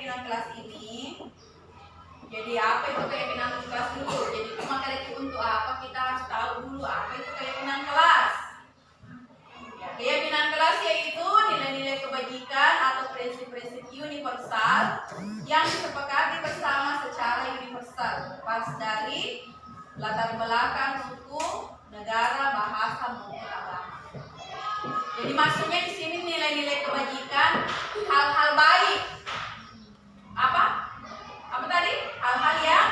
keyakinan kelas ini. Jadi apa itu keyakinan kelas dulu? Jadi maka untuk apa kita harus tahu dulu apa itu keyakinan kelas. Ya, keyakinan kelas yaitu nilai-nilai kebajikan atau prinsip-prinsip universal yang disepakati bersama secara universal, lepas dari latar belakang suku, negara, bahasa maupun agama. Jadi maksudnya di sini nilai-nilai kebajikan, hal-hal baik. Apa tadi? Hal-hal yang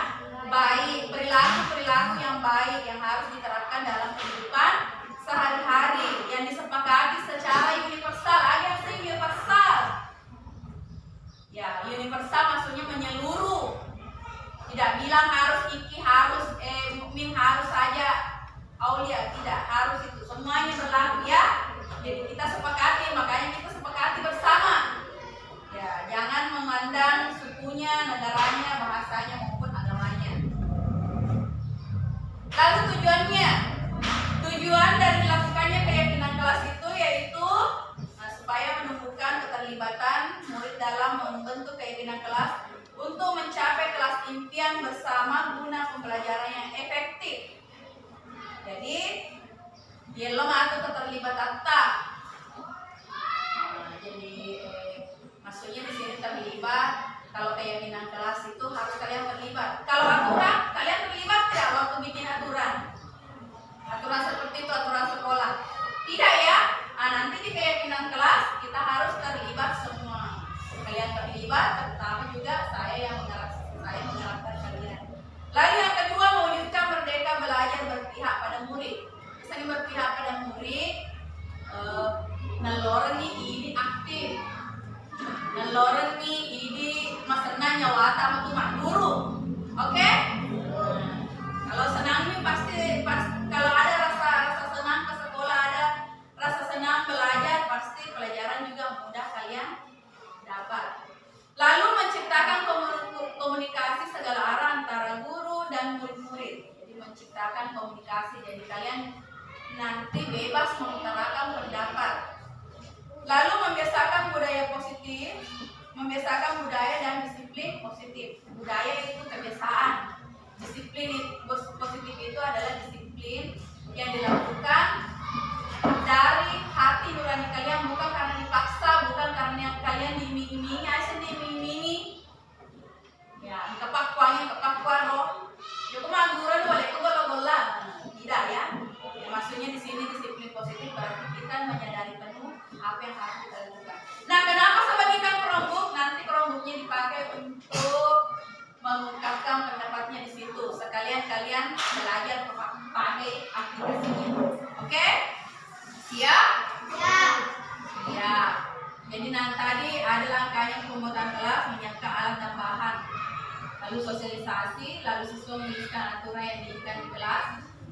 baik, perilaku-perilaku yang baik yang harus diterapkan dalam kehidupan sehari-hari yang disepakati secara universal. Ada yang universal. Ya, universal maksudnya menyeluruh. Tidak bilang harus iki, harus mukmin, harus saja aulia, tidak harus itu. Semuanya berlaku ya. Jadi kita sepakati, makanya kita sepakati bersama. Ya, jangan memandang sukunya, negaranya, bahasanya maupun agamanya. Lalu tujuannya, tujuan dari dilakukannya keyakinan kelas itu yaitu supaya menumbuhkan keterlibatan murid dalam membentuk keyakinan kelas untuk mencapai kelas impian bersama guna pembelajaran yang efektif. Jadi, yellow atau keterlibatan tak. Jadi maksudnya di sini terlibat. Kalau keyakinan kelas itu harus kalian terlibat. Kalau aturan, kalian terlibat tidak waktu bikin aturan? Aturan seperti itu, aturan sekolah. Tidak ya? Nanti di keyakinan kelas kita harus terlibat semua. Kalian terlibat, terutama juga saya yang mengarahkan kalian. Lalu yang kedua, mewujudkan merdeka belajar berpihak pada murid. Misalnya berpihak pada murid, naloren ni ini aktif, naloren ni ini masena nyawata matu guru. Oke? Kalau senang ini pasti kalau ada rasa senang ke sekolah, ada rasa senang belajar, pasti pelajaran juga mudah kalian dapat. Lalu menciptakan komunikasi segala arah antara guru dan murid-murid. Jadi menciptakan komunikasi, jadi kalian nanti bebas mengutarakan pendapat. Lalu membiasakan budaya positif, membiasakan budaya dan disiplin positif. Budaya itu kebiasaan. Disiplin positif itu adalah disiplin yang dilakukan dari hati nurani kalian, bukan karena dipaksa, bukan karena kalian diiming-imingi, asal diiming-imingi. Ya, kepakuan roh. Yo kumaguran boleh gola-gola. Tidak ya. Maksudnya di sini disiplin positif berarti kita menyadari penuh apa yang harus kita lakukan. Nah, kenapa saya bagikan kerombok? Nanti keromboknya dipakai untuk mengungkapkan pendapatnya di situ. Sekalian kalian belajar pakai aplikasinya. Oke? Siap? Siap. Ya. Jadi nanti tadi ada langkahnya pembuatan kelas, menyiapkan alat dan bahan, lalu sosialisasi, lalu siswa menuliskan aturan yang diinginkan di kelas,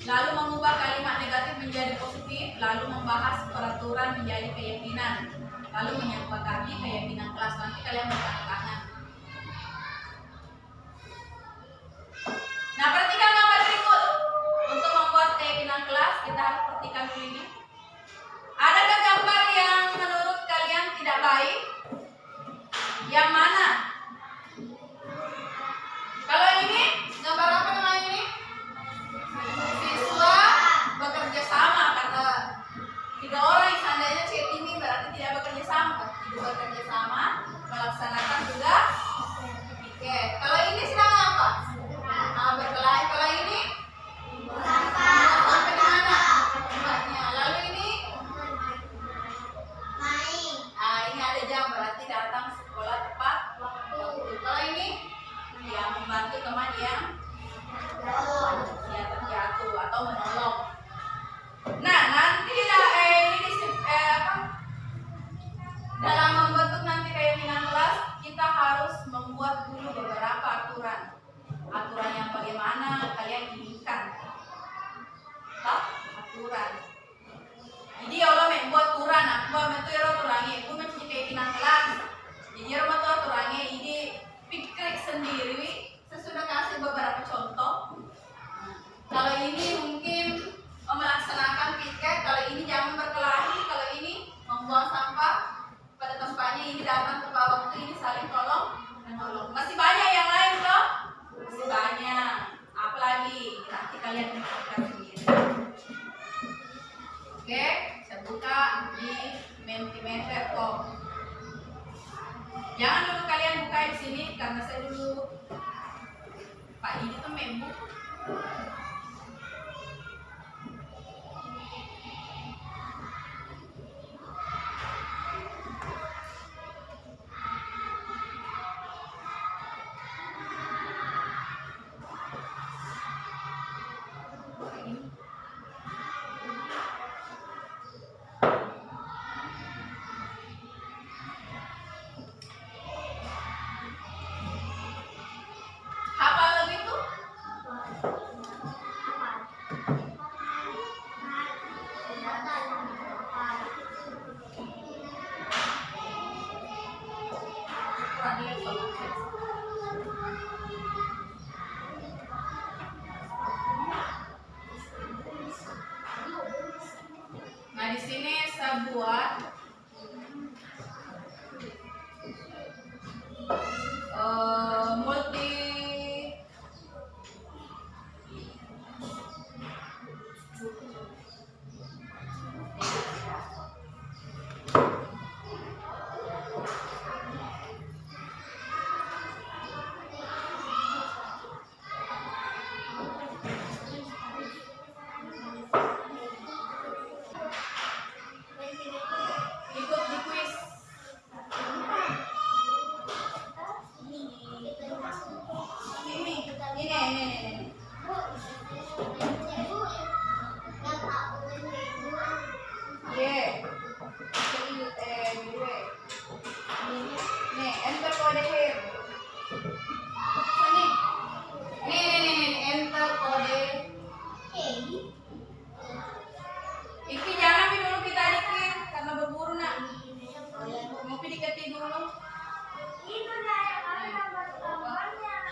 lalu mengubah kalimat negatif menjadi positif, lalu membahas peraturan menjadi keyakinan, lalu menyepakati keyakinan kelas. Nanti kalian bertanda tangan. Nah, perhatikan gambar berikut. Untuk membuat keyakinan kelas, kita harus perhatikan dulu ini. Adakah gambar yang menurut kalian tidak baik? Yang mana? Kalau ini, gambar apa namanya ini? Siswa bekerja sama. Kata 3 orang, seandainya chatting ini berarti tidak bekerja sama. Tidak bekerja sama, melaksanakan tugas piket. Kalau ini sedang apa? Berkelahi. Kalau ini? Sampai di mana? Tempatnya. Lalu ini? Main. Ini ada jam, berarti datang sekolah tepat waktu. Kalau ini? Ya, membantu teman yang terjatuh atau menolong. Nah, nanti dalam membentuk nanti keyakinan kelas, kita harus membuat dulu beberapa aturan. Aturan yang bagaimana kalian inginkan. Aturan. Jadi Allah membuat aturan, aku membentuk aturannya, aku mencari keyakinan kelas. Jadi rumah tuh aturannya ini pikir sendiri. Saya sudah kasih beberapa contoh. Kalau ini mungkin melaksanakan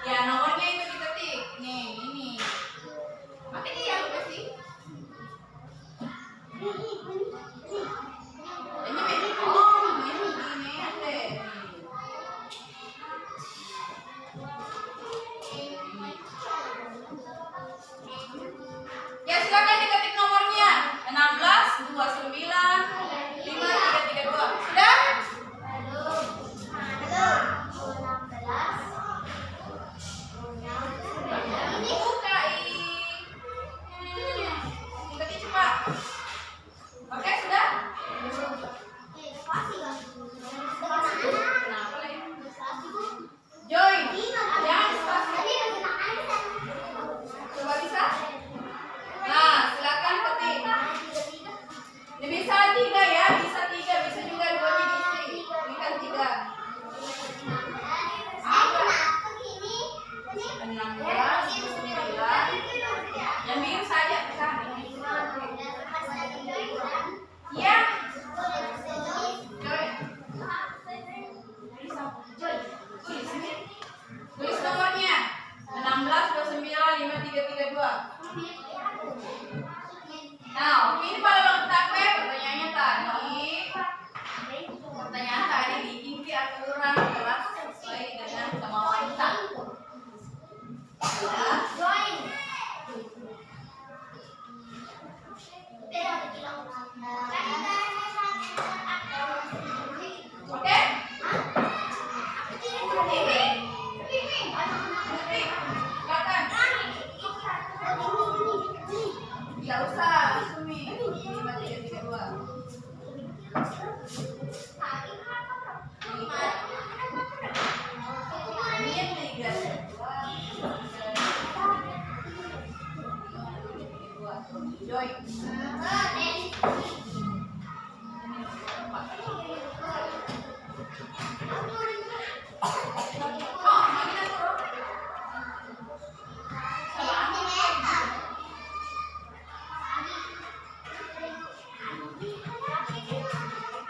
Ya, nomornya itu diketik. Nih, ini. Mati dia lu sih. Ini deh. Ya, silakan diketik nomornya. 16295332. Sudah? Ikuti cepat. Oke, sudah? Kenapa lagi? Joy, jangan spasi. Coba bisa? Nah, silakan ketik. Ini bisa 3 ya, bisa 3, bisa juga 2 diisi. Ini kan 3. 16, 9. Yang biru saja kan? Iya. Joy. Tulis nomornya. 16295332. Nah, ini pada lengkap ya pertanyaannya tadi. Pertanyaan tadi diikuti aturan kelas sesuai dengan kemauan kita. Oke? Tidak usah, Sumi. 5332. Joy.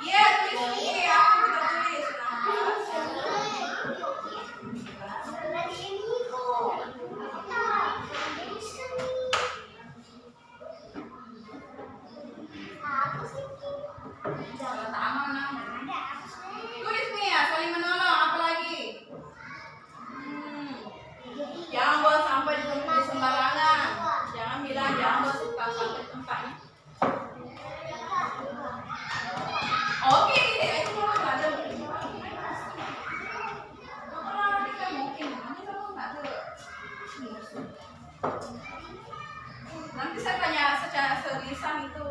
Iya, tulis ini aku kita tulis. Tulis nih ya, saling menolong, apalagi? Jangan buang sampah di sembarangan. Jangan bilang jangan buang sampah di tempatnya. Oke, itu mau ada. Nanti saya tanya secara seriusan itu.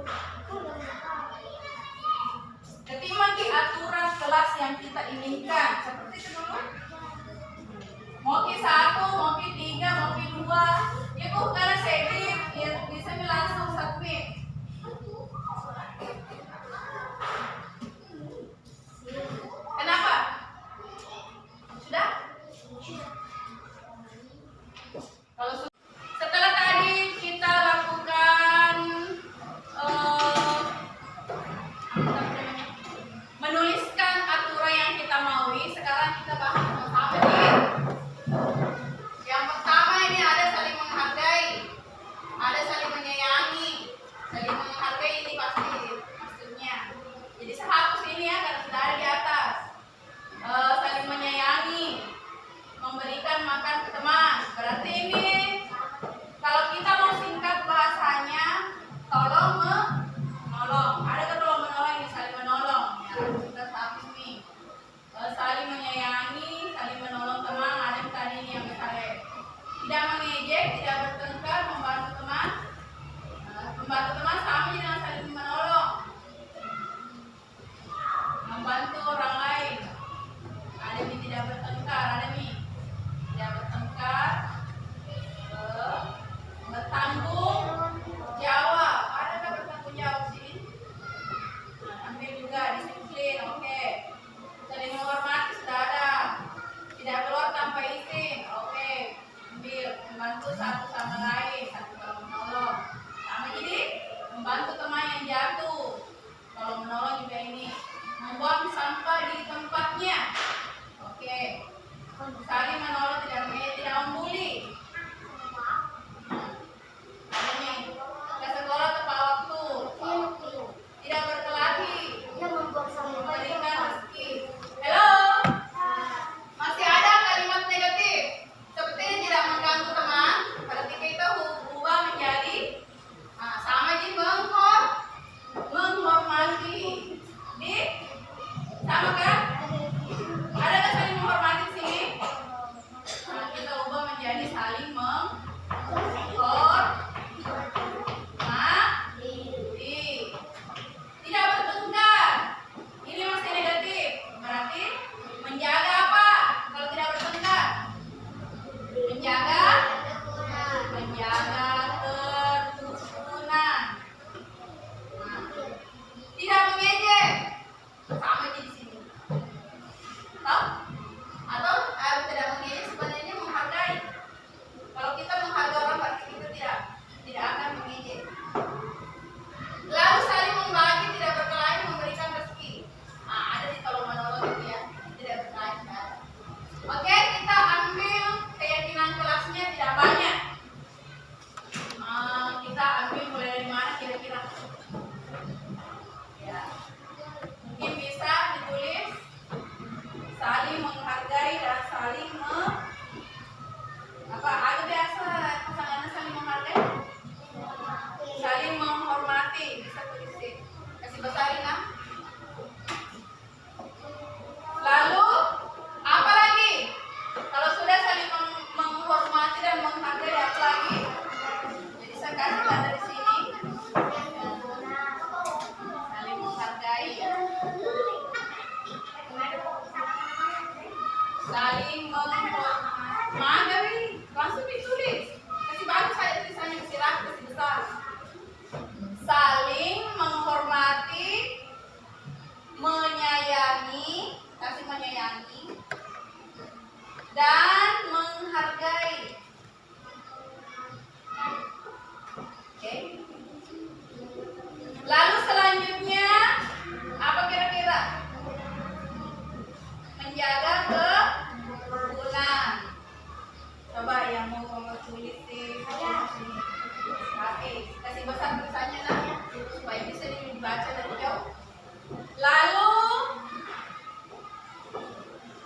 Ketimbang aturan kelas yang kita inginkan, seperti itu dulu. Mau ki 1, mau ki 3, mau ki 2, itu karena sedih, ya bisa langsung submit. Kenapa? Sudah? Kalau setelah tadi kita lakukan menuliskan aturan yang kita maui, sekarang Magari, langsung ditulis. Kasih bagus saya tulisannya, kasih rapi, kasih besar. Saling menghormati, menyayangi, kasih menyayangi, dan menghargai. Oke. Lalu selanjutnya apa kira-kira? Menjaga kerukunan. Coba yang mau tulis di oke, kasih besar tulisannya lah supaya bisa dibaca dari jauh. Lalu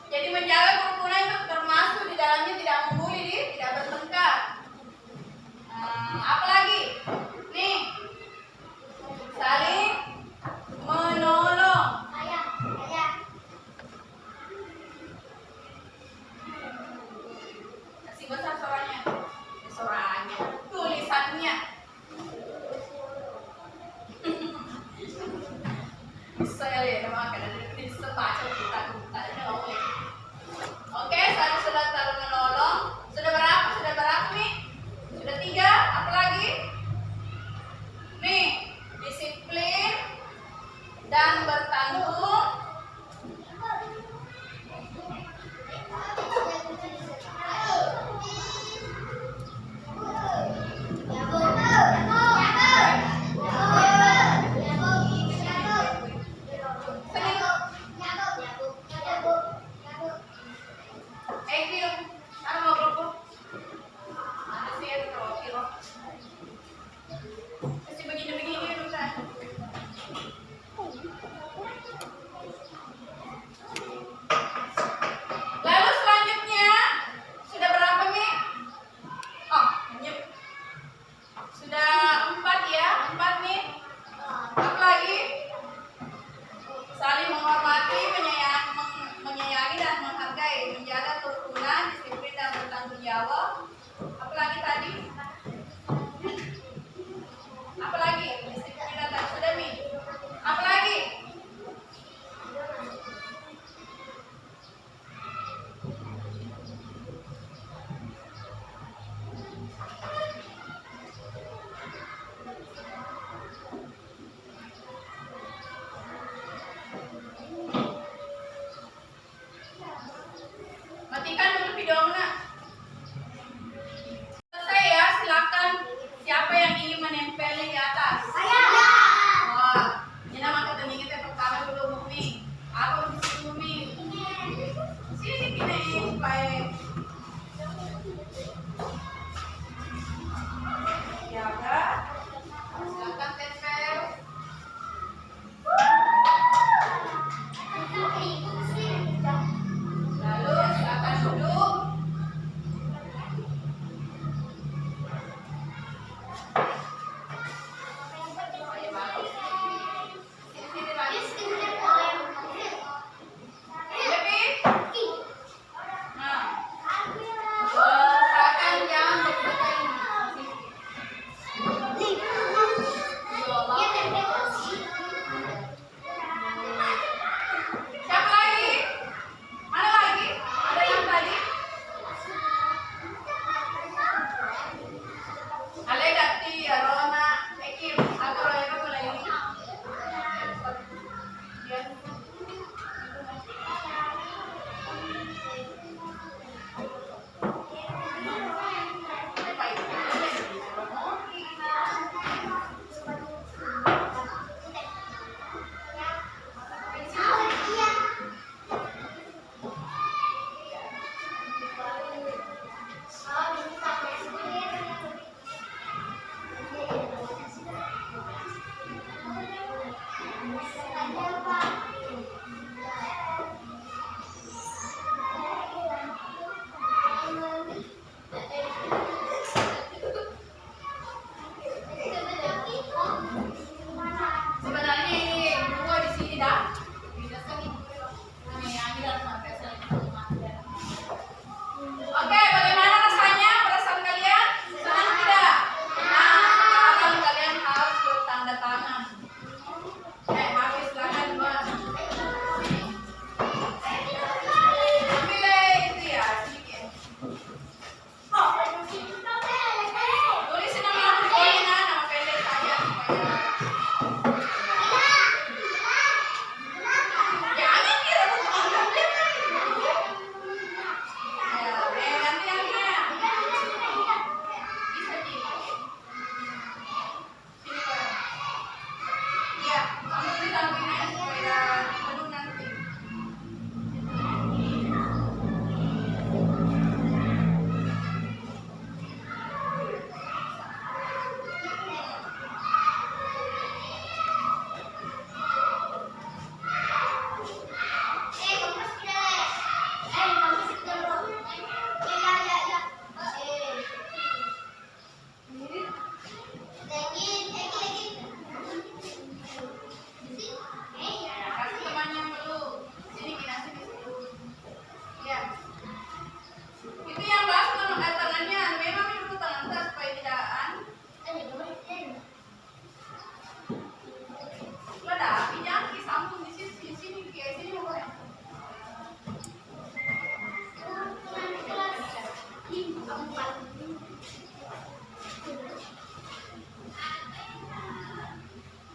jadi menjaga kerukunan itu termasuk di dalamnya tidak membuli, tidak bertengkar. Apa lagi? Nih, saling menolong. Kasih besar suaranya, tulisannya. Saya lihat memang kadang bisa baca kita boleh. Oke, saya sudah taruh menolong. Sudah berapa? Sudah berapa nih? Sudah 3. Apa lagi? Nih, disiplin dan bertanggung. Lalu selanjutnya sudah berapa nih? Oh, sudah 4 ya, 4 nih. Apa lagi? Saling menghormati, menyayangi dan menghargai, menjaga kerukunan, disiplin dan bertanggung jawab. Apa lagi tadi? Apa lagi? Disiplin dan sudah nih. Apa lagi? Matikan dulu videonya. Selesai ya, silakan. Siapa yang ingin menempel di atas? Saya. Wah, ini nama keteningin pertama dulu Mumi. Apa di sini Mumi? Sini kita supaya jaga. Silakan tempel. Lalu silakan duduk.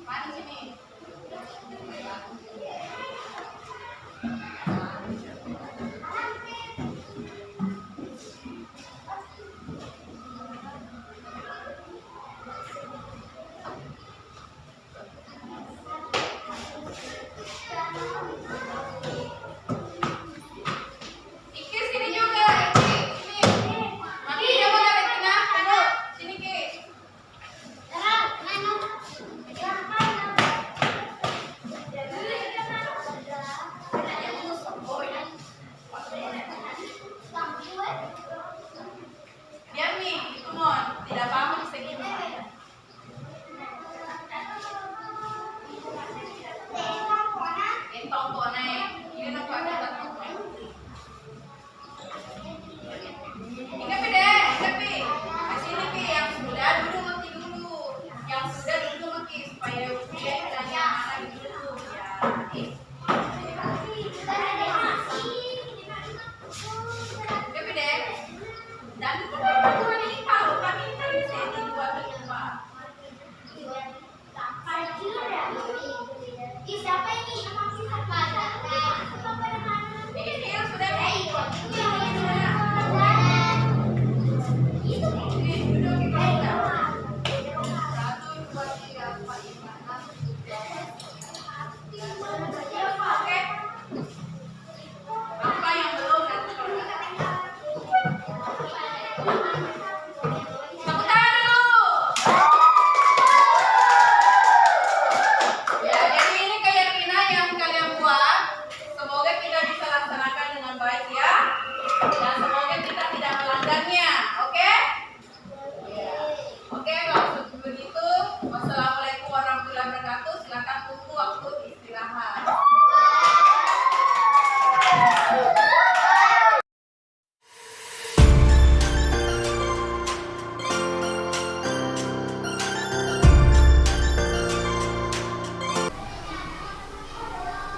Mari sini. Iki sini juga, Iki. Sini. Mami dia mau narik Tina. Tunggu. Sini Ki. Biar nih, itu mon. Tidak apa-apa bisa gini. Entong kok naik. Ini nak buat kita tuh. Ini Pi, Pi. Sini Pi yang sudah duduk maki dulu. Yang sudah duduk maki supaya dia tanya mana dulu ya. Oke Pi deh. Dan bukan ini kalau kami tadi sini dua berjumpa. Siapa ini? Ini yang sudah baik. Ini duduk di bawah. 1, 2, 3, 4, 5, 6, 7, 8. Oke. Apa yang belum nanti kalau tepuk tangan dulu. Ya, jadi ini keyakinan yang kalian buat. Semoga kita bisa laksanakan dengan baik ya. Dan semoga kita tidak melanggarnya. Oke? Oke, kalau begitu, wassalamualaikum warahmatullahi wabarakatuh. Silakan tunggu waktu istirahat.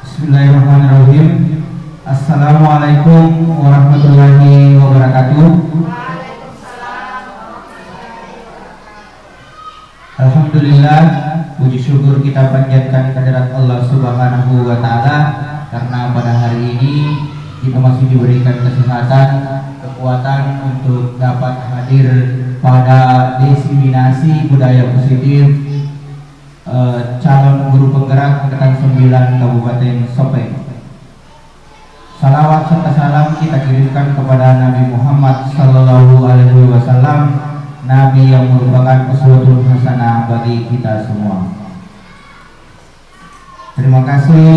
Bismillahirrahmanirrahim. Assalamualaikum warahmatullahi wabarakatuh. Alhamdulillah, puji syukur kita panjatkan kehadirat Allah Subhanahu wa taala karena pada hari ini kita masih diberikan kesehatan, kekuatan untuk dapat hadir pada diseminasi budaya positif calon guru penggerak angkatan 9 Kabupaten Sopeng. Salawat serta salam kita kirimkan kepada Nabi Muhammad Sallallahu Alaihi Wasallam, Nabi yang merupakan uswatun hasanah bagi kita semua. Terima kasih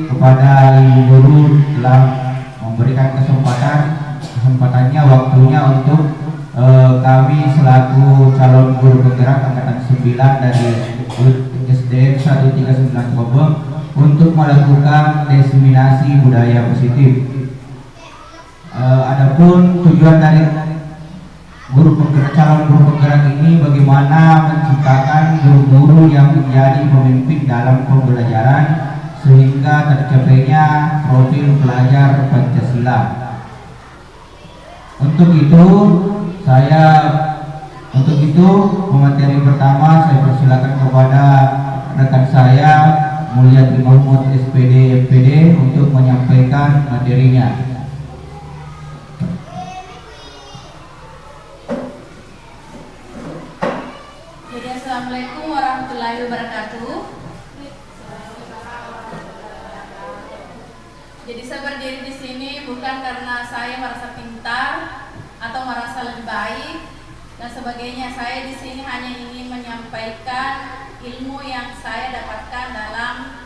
kepada Ibu Guru telah memberikan kesempatannya, waktunya untuk kami selaku calon guru penggerak angkatan 9 dari SDN 139 Kobong untuk melakukan diseminasi budaya positif. Adapun tujuan dari calon guru penggerak ini bagaimana menciptakan guru-guru yang menjadi pemimpin dalam pembelajaran sehingga tercapainya profil pelajar Pancasila. Untuk itu pemateri pertama saya persilakan kepada rekan saya Mulyadi Mahmud SPD MPD untuk menyampaikan materinya. Jadi assalamualaikum warahmatullahi wabarakatuh. Jadi saya berdiri di sini bukan karena saya merasa pintar atau merasa lebih baik dan sebagainya. Saya di sini hanya ingin menyampaikan ilmu yang saya dapatkan dalam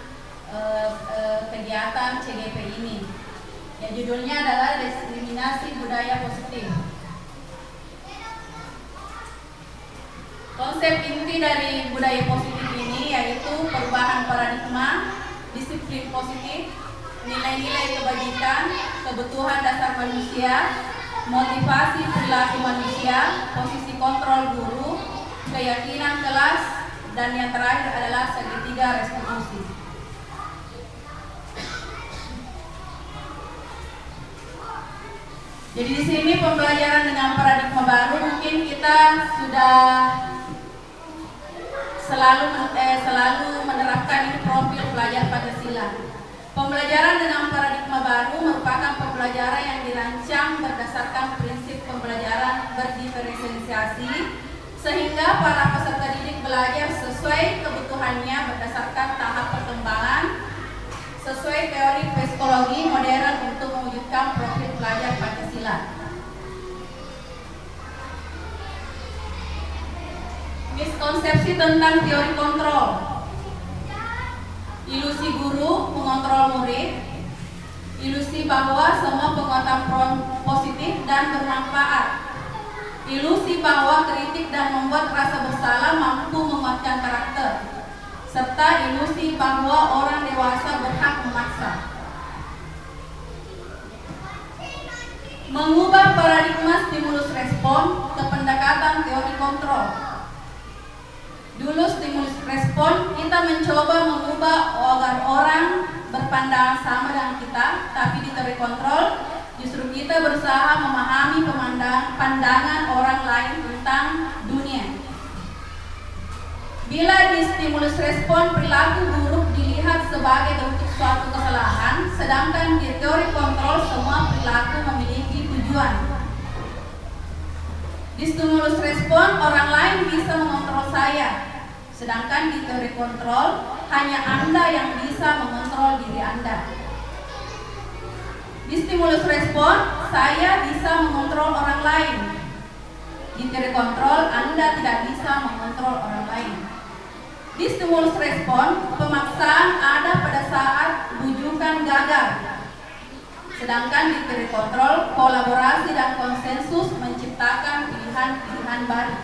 kegiatan CGP ini. Ya, judulnya adalah diskriminasi budaya positif. Konsep inti dari budaya positif ini yaitu perubahan paradigma, disiplin positif, nilai-nilai kebajikan, kebutuhan dasar manusia, motivasi perilaku manusia, posisi kontrol guru, keyakinan kelas, dan yang terakhir adalah segitiga restitusi. Jadi di sini pembelajaran dengan paradigma baru mungkin kita sudah selalu menerapkan ini profil pelajar Pancasila. Pembelajaran dengan paradigma baru merupakan pembelajaran yang dirancang berdasarkan prinsip pembelajaran berdiferensiasi sehingga para peserta didik belajar sesuai kebutuhannya berdasarkan tahap perkembangan sesuai teori psikologi modern untuk mewujudkan profil pelajar Pancasila. Miskonsepsi tentang teori kontrol. Ilusi guru mengontrol murid. Ilusi bahwa semua penguatan positif dan bermanfaat. Ilusi bahwa kritik dan membuat rasa bersalah mampu menguatkan karakter. Serta ilusi bahwa orang dewasa berhak memaksa. Mengubah paradigma stimulus respon ke pendekatan teori kontrol. Dulu stimulus respon kita mencoba mengubah agar orang berpandangan sama dengan kita, tapi di teori kontrol justru kita berusaha memahami pandangan orang lain tentang dunia. Bila di stimulus respon perilaku buruk dilihat sebagai bentuk suatu kesalahan, sedangkan di teori kontrol semua perilaku memiliki tujuan. Di stimulus respon orang lain bisa mengontrol saya, sedangkan di teori kontrol hanya Anda yang bisa mengontrol diri Anda. Di stimulus respon saya bisa mengontrol orang lain. Di teori kontrol Anda tidak bisa mengontrol orang lain. Di stimulus respon, pemaksaan ada pada saat bujukan gagal. Sedangkan di teori kontrol, kolaborasi dan konsensus menciptakan pilihan-pilihan baru.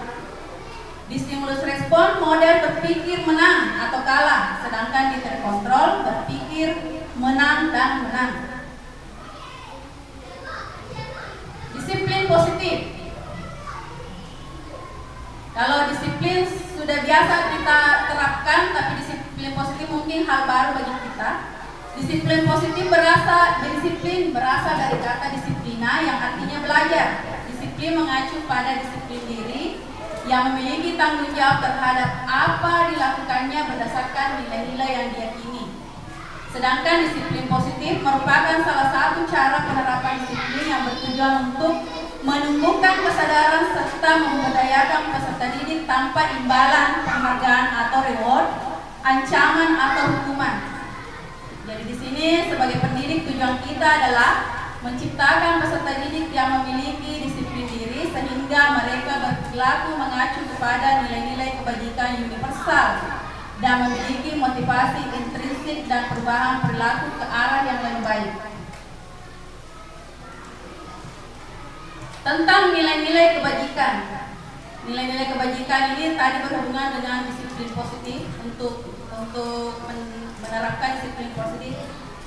Di stimulus respon, model berpikir menang atau kalah. Sedangkan di teori kontrol, berpikir menang dan menang. Disiplin positif. Kalau disiplin sudah biasa kita terapkan, tapi disiplin positif mungkin hal baru bagi kita. Disiplin positif berasal dari kata disiplina yang artinya belajar. Disiplin mengacu pada disiplin diri yang memiliki tanggung jawab terhadap apa dilakukannya berdasarkan nilai-nilai yang diyakini. Sedangkan disiplin positif merupakan salah satu cara penerapan disiplin yang bertujuan untuk menumbuhkan kesadaran serta memberdayakan peserta didik tanpa imbalan, penghargaan atau reward, ancaman atau hukuman. Jadi di sini sebagai pendidik tujuan kita adalah menciptakan peserta didik yang memiliki disiplin diri sehingga mereka berperilaku mengacu kepada nilai-nilai kebajikan universal dan memiliki motivasi intrinsik dan perubahan perilaku ke arah yang lebih baik. Tentang nilai-nilai kebajikan. Nilai-nilai kebajikan ini tadi berhubungan dengan disiplin positif. Untuk menerapkan disiplin positif,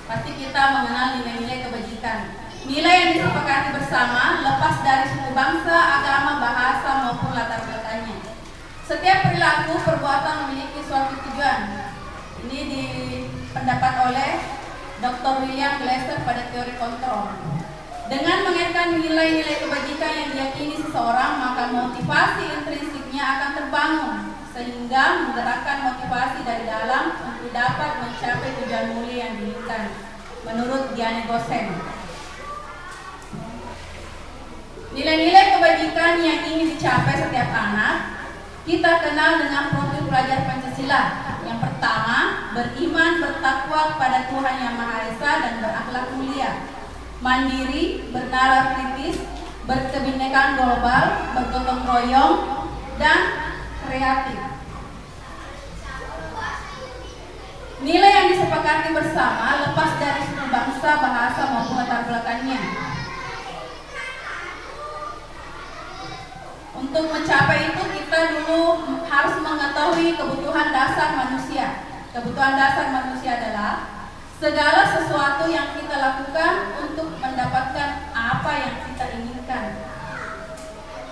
pasti kita mengenal nilai-nilai kebajikan. Nilai yang disepakati bersama lepas dari suku bangsa, agama, bahasa maupun latar belakangnya. Setiap perilaku perbuatan memiliki suatu tujuan. Ini dipendapat oleh Dr. William Glasser pada teori kontrol. Dengan mengaitkan nilai-nilai kebajikan yang diyakini seseorang, maka motivasi intrinsiknya akan terbangun sehingga menggerakkan motivasi dari dalam untuk dapat mencapai tujuan mulia yang diinginkan. Menurut Gianni Gosen, nilai-nilai kebajikan yang ingin dicapai setiap anak kita kenal dengan profil pelajar Pancasila. Yang pertama, beriman, bertakwa kepada Tuhan Yang Maha Esa dan berakhlak mulia. Mandiri, bernalar kritis, berkebinekaan global, bergotong royong, dan kreatif. Nilai yang disepakati bersama lepas dari suku bangsa, bahasa maupun latar belakangnya. Untuk mencapai itu kita dulu harus mengetahui kebutuhan dasar manusia. Kebutuhan dasar manusia adalah segala sesuatu yang kita lakukan untuk mendapatkan apa yang kita inginkan.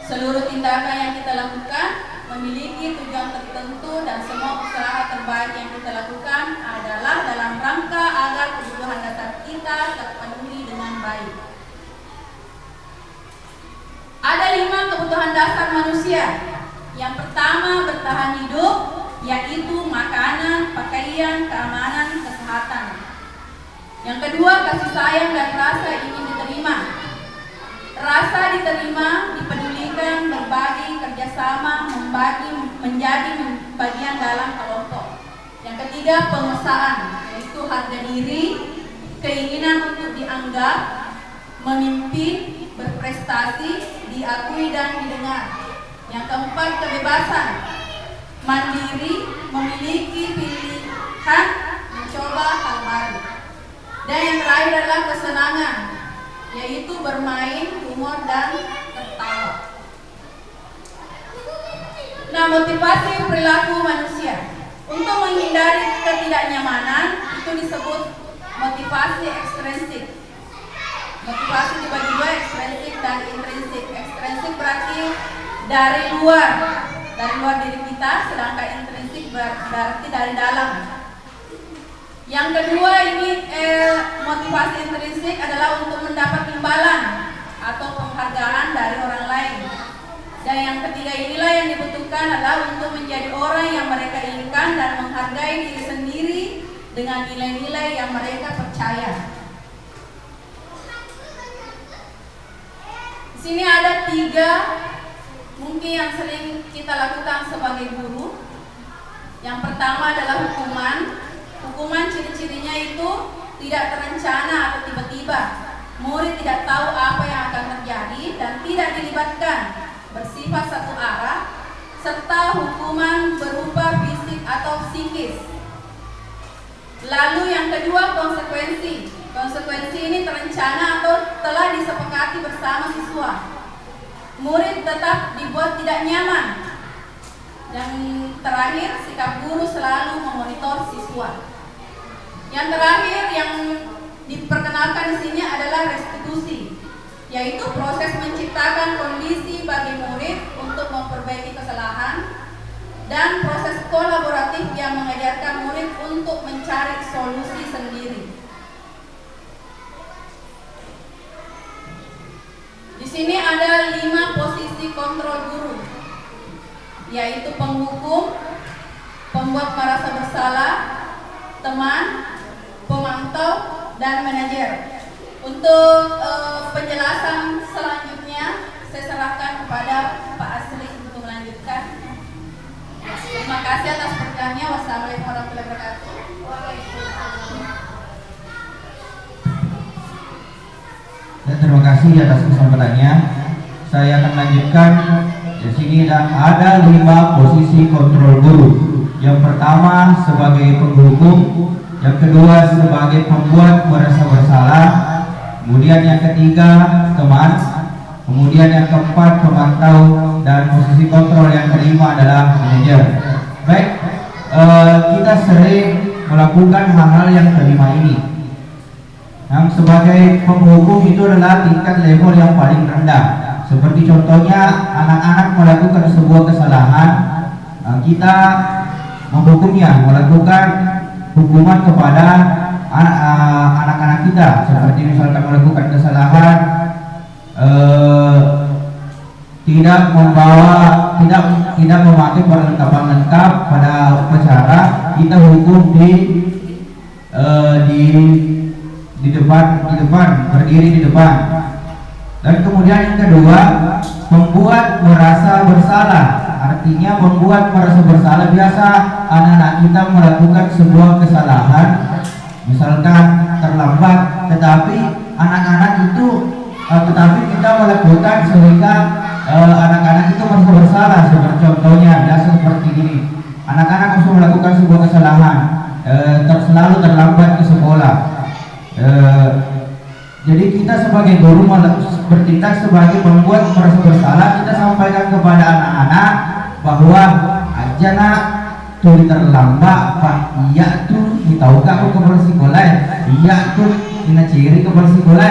Seluruh tindakan yang kita lakukan memiliki tujuan tertentu dan semua usaha terbaik yang kita lakukan adalah dalam rangka agar kebutuhan dasar kita terpenuhi dengan baik. dasar manusia. Yang pertama, bertahan hidup, yaitu makanan, pakaian, keamanan, kesehatan. Yang kedua, kasih sayang dan rasa ingin diterima. Rasa diterima, dipedulikan, berbagi, kerjasama, menjadi bagian dalam kelompok. Yang ketiga, penguasaan, yaitu harga diri, keinginan untuk dianggap, memimpin, berprestasi, diakui dan didengar. Yang keempat, kebebasan, mandiri, memiliki pilihan, mencoba hal baru. Dan yang terakhir adalah kesenangan, yaitu bermain, humor, dan tertawa. Nah, motivasi perilaku manusia. Untuk menghindari ketidaknyamanan, itu disebut motivasi ekstrinsik. Motivasi dibagi dua, ekstrinsik dan intrinsik. Ekstrinsik berarti dari luar diri kita, sedangkan intrinsik berarti dari dalam. Yang kedua ini motivasi intrinsik adalah untuk mendapat imbalan atau penghargaan dari orang lain. Dan yang ketiga inilah yang dibutuhkan adalah untuk menjadi orang yang mereka inginkan dan menghargai diri sendiri dengan nilai-nilai yang mereka percaya. Di sini ada 3 mungkin yang sering kita lakukan sebagai guru. Yang pertama adalah hukuman. Hukuman ciri-cirinya itu tidak terencana atau tiba-tiba. Murid tidak tahu apa yang akan terjadi dan tidak dilibatkan, bersifat satu arah, serta hukuman berupa fisik atau psikis. Lalu yang kedua, konsekuensi. Konsekuensi ini terencana atau telah disepakati bersama siswa. Murid tetap dibuat tidak nyaman. Yang terakhir, sikap guru selalu memonitor siswa. Yang terakhir yang diperkenalkan di sini adalah restitusi, yaitu proses menciptakan kondisi bagi murid untuk memperbaiki kesalahan dan proses kolaboratif yang mengajarkan murid untuk mencari solusi sendiri. Di sini ada 5 posisi kontrol guru, yaitu penghukum, pembuat merasa bersalah, teman, pemantau, dan manajer. Untuk penjelasan selanjutnya saya serahkan kepada Pak Asri untuk melanjutkan. Terima kasih atas perhatiannya. Wassalamualaikum warahmatullahi wabarakatuh. Terima kasih atas kesempatannya. Saya akan lanjutkan. Di sini ada 5 posisi kontrol guru. Yang pertama sebagai penghukum, yang kedua sebagai pembuat merasa bersalah, kemudian yang ketiga teman, kemudian yang keempat pemantau, dan posisi kontrol yang kelima adalah manajer. Baik, kita sering melakukan hal-hal yang kelima ini. Yang sebagai penghukum itu adalah tingkat level yang paling rendah. Seperti contohnya anak-anak melakukan sebuah kesalahan, kita menghukumnya, melakukan hukuman kepada anak-anak kita. Seperti misalkan melakukan kesalahan, tidak memakai perlengkapan lengkap pada upacara, kita hukum di depan, berdiri di depan. Dan kemudian yang kedua, membuat merasa bersalah. Artinya membuat merasa bersalah. Biasa anak-anak kita melakukan sebuah kesalahan, misalkan terlambat, tetapi kita melakukan sehingga anak-anak itu merasa bersalah. Seperti contohnya biasa seperti ini, anak-anak harus melakukan sebuah kesalahan, selalu terlambat ke sekolah. Jadi kita sebagai guru bertindak sebagai pembuat merasa bersalah. Kita sampaikan kepada anak-anak bahwa aja nak tuh terlambat pak, iya tuh tahukah aku ke sekolah, iya tuh ini ciri ke sekolah.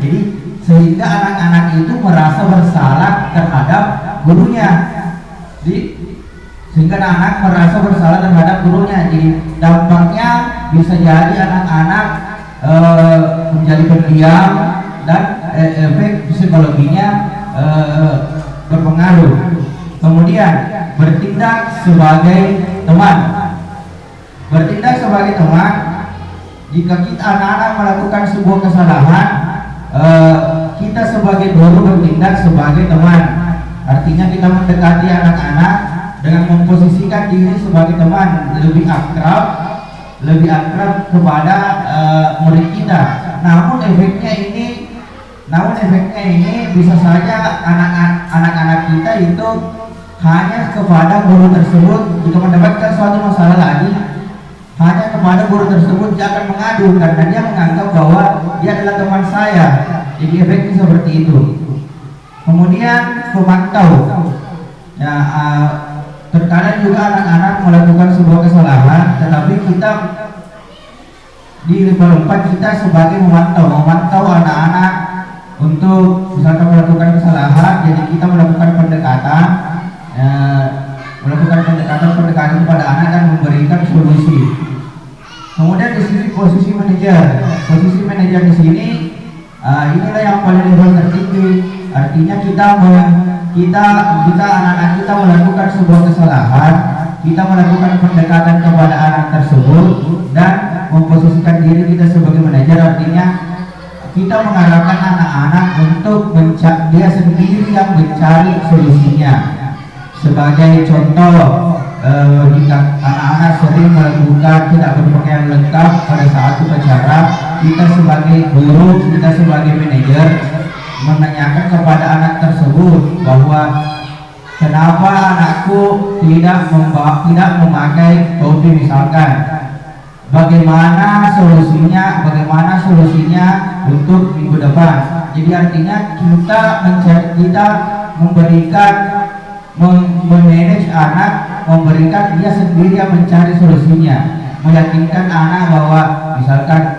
Jadi sehingga anak-anak itu merasa bersalah terhadap gurunya. Jadi sehingga anak merasa bersalah terhadap gurunya. Jadi dampaknya bisa jadi anak-anak menjadi pendiam dan efek psikologinya berpengaruh. Kemudian bertindak sebagai teman. Bertindak sebagai teman, jika kita anak-anak melakukan sebuah kesalahan, kita sebagai guru bertindak sebagai teman. Artinya kita mendekati anak-anak dengan memposisikan diri sebagai teman, lebih akrab kepada murid kita. Namun efeknya ini bisa saja anak-anak kita itu hanya kepada guru tersebut. Jika mendapatkan suatu masalah lagi, hanya kepada guru tersebut dia akan mengadu karena dia menganggap bahwa dia adalah teman saya. Jadi efeknya seperti itu. Kemudian pemantau. Ya, terkadang juga anak-anak melakukan sebuah kesalahan, tetapi kita di level 4 kita sebagai memantau anak-anak untuk misalkan melakukan kesalahan. Jadi kita melakukan pendekatan kepada anak dan memberikan solusi. Kemudian di sini posisi manajer di sini inilah yang paling level tertinggi. Artinya kita anak-anak kita melakukan sebuah kesalahan, kita melakukan pendekatan kepada anak tersebut dan memposisikan diri kita sebagai manajer. Artinya kita mengarahkan anak-anak untuk dia sendiri yang mencari solusinya. Sebagai contoh, jika anak-anak sering melakukan tidak berpakaian lengkap pada saat upacara, kita sebagai guru, kita sebagai manajer menanyakan kepada anak tersebut bahwa kenapa anakku tidak memakai topi misalkan, bagaimana solusinya untuk minggu depan. Jadi artinya kita memanage anak, memberikan dia sendiri yang mencari solusinya, meyakinkan anak bahwa misalkan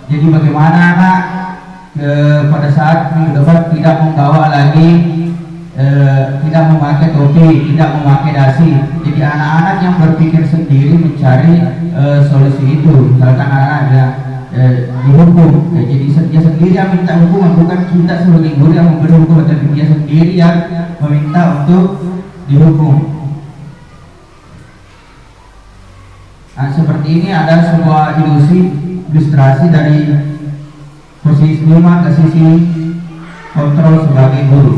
jadi bagaimana anak pada saat minggu depan tidak membawa lagi tidak memakai topi, tidak memakai dasi. Jadi anak-anak yang berpikir sendiri mencari solusi itu. Misalkan anak-anak dihukum, jadi dia sendiri yang minta hukuman, bukan kita sebagai guru yang memberi hukuman, tapi dia sendiri yang meminta untuk dihukum. Nah, seperti ini ada sebuah ilustrasi dari posisi 5 ke sisi kontrol sebagai guru.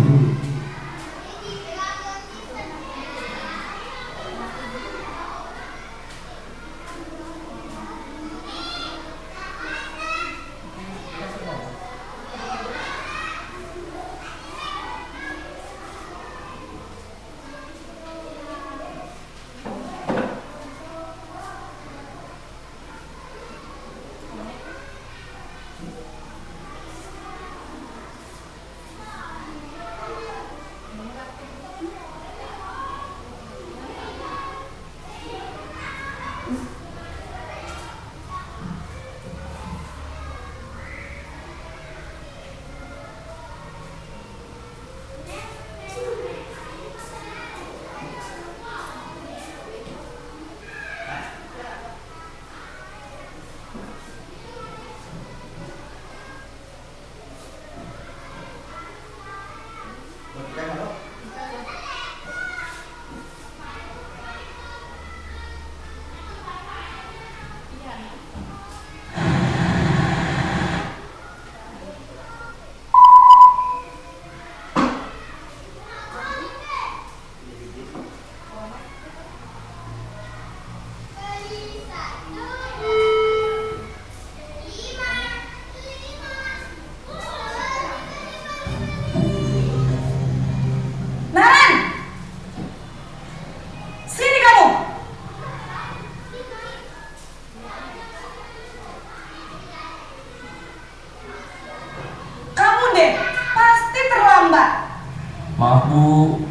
Maaf Bu,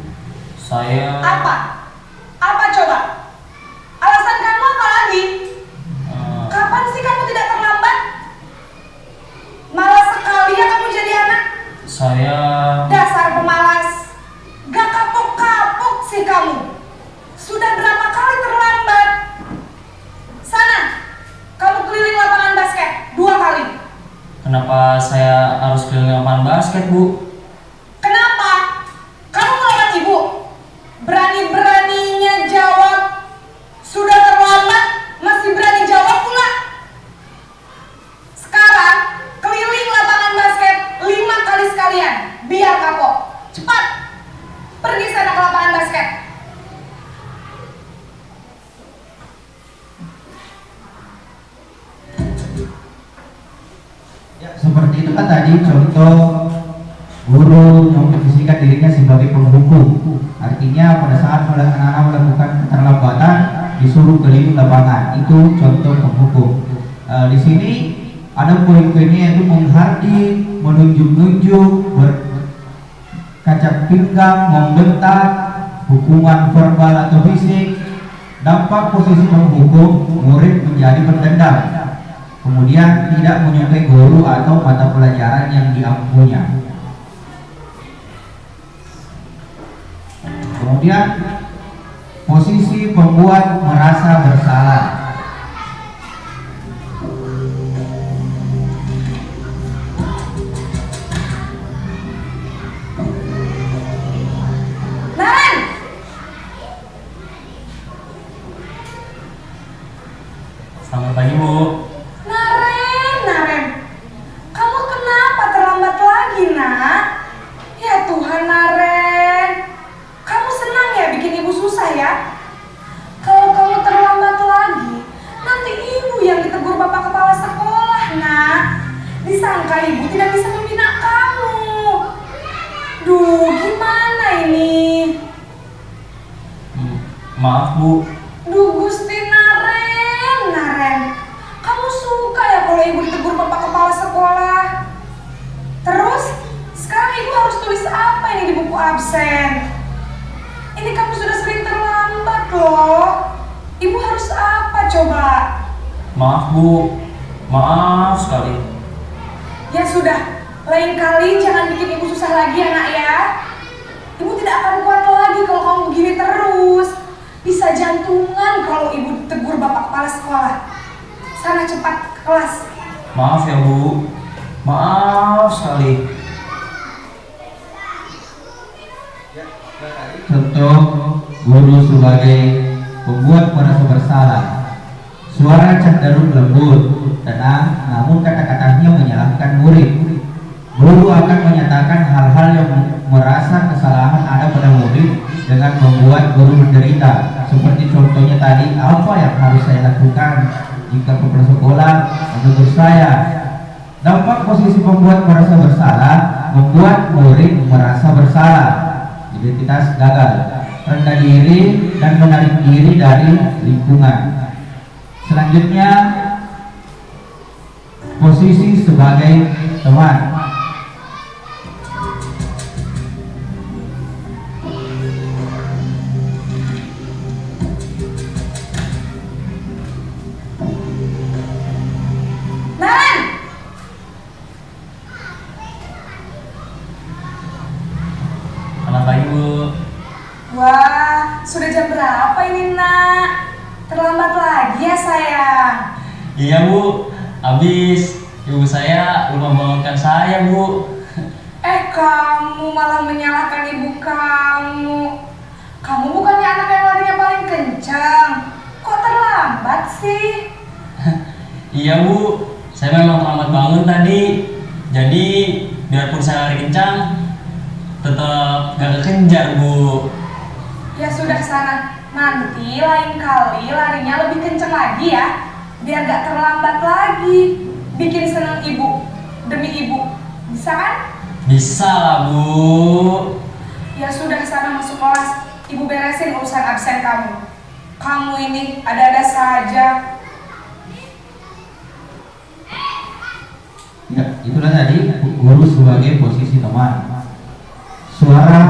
saya... Apa? Apa coba? Alasan kamu apa lagi? Kapan sih kamu tidak terlambat? Malas sekali ya kamu jadi anak. Saya... Dasar pemalas. Gak kapok-kapok sih kamu. Sudah berapa kali terlambat? Sana, kamu keliling lapangan basket 2 kali. Kenapa saya harus keliling lapangan basket Bu? Kenapa? contoh guru memposisikan dirinya sebagai penghukum. Artinya pada saat anak-anak melakukan keterlambatan disuruh keliling lapangan. Itu contoh penghukum. Di sini ada poin-poinnya yaitu menghardik, menunjuk-nunjuk, berkacak pinggang, membentak, hukuman verbal atau fisik. Dampak posisi penghukum, murid menjadi pendendam, kemudian tidak menyukai guru atau mata pelajaran yang diampunya. Kemudian posisi pembuat merasa bersalah. Naren, Selamat pagi, Bu. Naren, kamu kenapa terlambat lagi, nak? Ya Tuhan, Naren, kamu senang ya bikin ibu susah ya? Kalau kamu terlambat lagi, nanti ibu yang ditegur bapak kepala sekolah, nak. Disangka ibu tidak bisa membina kamu. Duh, gimana ini? Maaf, Bu. Duh, Gusti Naren, kamu suka ya kalau ibu ditegur bapak kepala sekolah? Terus, sekarang ibu harus tulis apa ini di buku absen? Ini kamu sudah sering terlambat loh. Ibu harus apa coba? Maaf, Bu. Maaf sekali. Ya sudah, lain kali jangan bikin ibu susah lagi ya nak ya. Ibu tidak akan kuat lagi kalau kamu begini terus. Bisa jantungan kalau ibu ditegur bapak kepala sekolah. Sana cepat ke kelas. Maaf ya, Bu. Maaf sekali. Contoh guru sebagai pembuat merasa bersalah. Suara cenderung lembut, tenang, namun kata-katanya menyalahkan murid. Guru akan menyatakan hal-hal yang merasa kesalahan ada pada murid dengan membuat guru menderita. Seperti contohnya tadi, apa yang harus saya lakukan jika kepala sekolah menegur saya? Dampak posisi pembuat merasa bersalah membuat murid merasa bersalah, identitas gagal, rendah diri dan menarik diri dari lingkungan. Selanjutnya, posisi sebagai teman. Naren, Selamat pagi, Bu. wah, sudah jam berapa ini nak? Terlambat lagi ya sayang. Iya, Bu. Habis ibu saya lupa membangunkan saya, Bu. Kamu malah menyalahkan ibu kamu. Kamu bukannya anak yang larinya paling kencang. Kok terlambat sih? Iya, Bu. Saya memang terlambat bangun tadi. Jadi, biarpun saya lari kencang, tetap gak kekejar, Bu. Ya sudah sana. Nanti lain kali larinya lebih kencang lagi ya. Biar gak terlambat lagi. Bikin senang ibu. Demi ibu. Bisa kan? Bisa lah, Bu. Ya sudah sana masuk kelas. Ibu beresin urusan absen kamu. Kamu ini ada-ada saja. Ya, itulah tadi guru sebagai posisi teman. Suara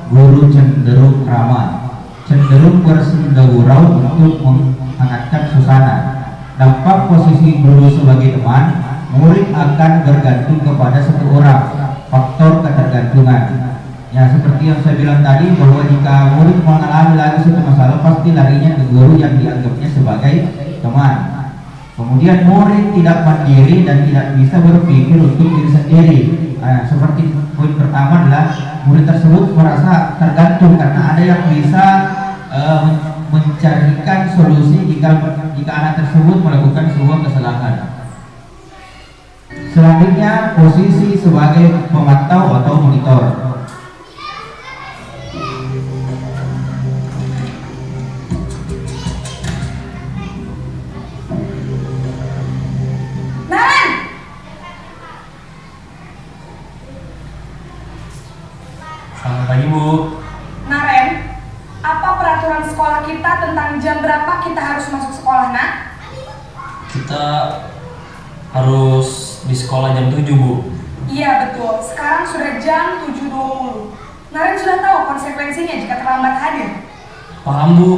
guru cenderung ramah, cenderung bersendagurau untuk menghangatkan suasana. Dampak posisi guru sebagai teman, murid akan bergantung kepada satu orang. Faktor ketergantungan. Ya, seperti yang saya bilang tadi, bahwa jika murid mengalami lagi suatu masalah, pasti larinya ke guru yang dianggapnya sebagai teman. Kemudian murid tidak mandiri dan tidak bisa berpikir untuk diri sendiri. Seperti poin pertama adalah murid tersebut merasa tergantung karena ada yang bisa mencarikan solusi jika anak tersebut melakukan sebuah kesalahan. Selanjutnya, posisi sebagai pemantau atau monitor. Naren, Selamat pagi, Bu. Naren, apa peraturan sekolah kita tentang jam berapa kita harus masuk sekolah, nak? Kita harus di sekolah jam 7, Bu. Iya betul, sekarang sudah jam 7.20. Naren sudah tahu konsekuensinya jika terlambat hadir. Paham, Bu.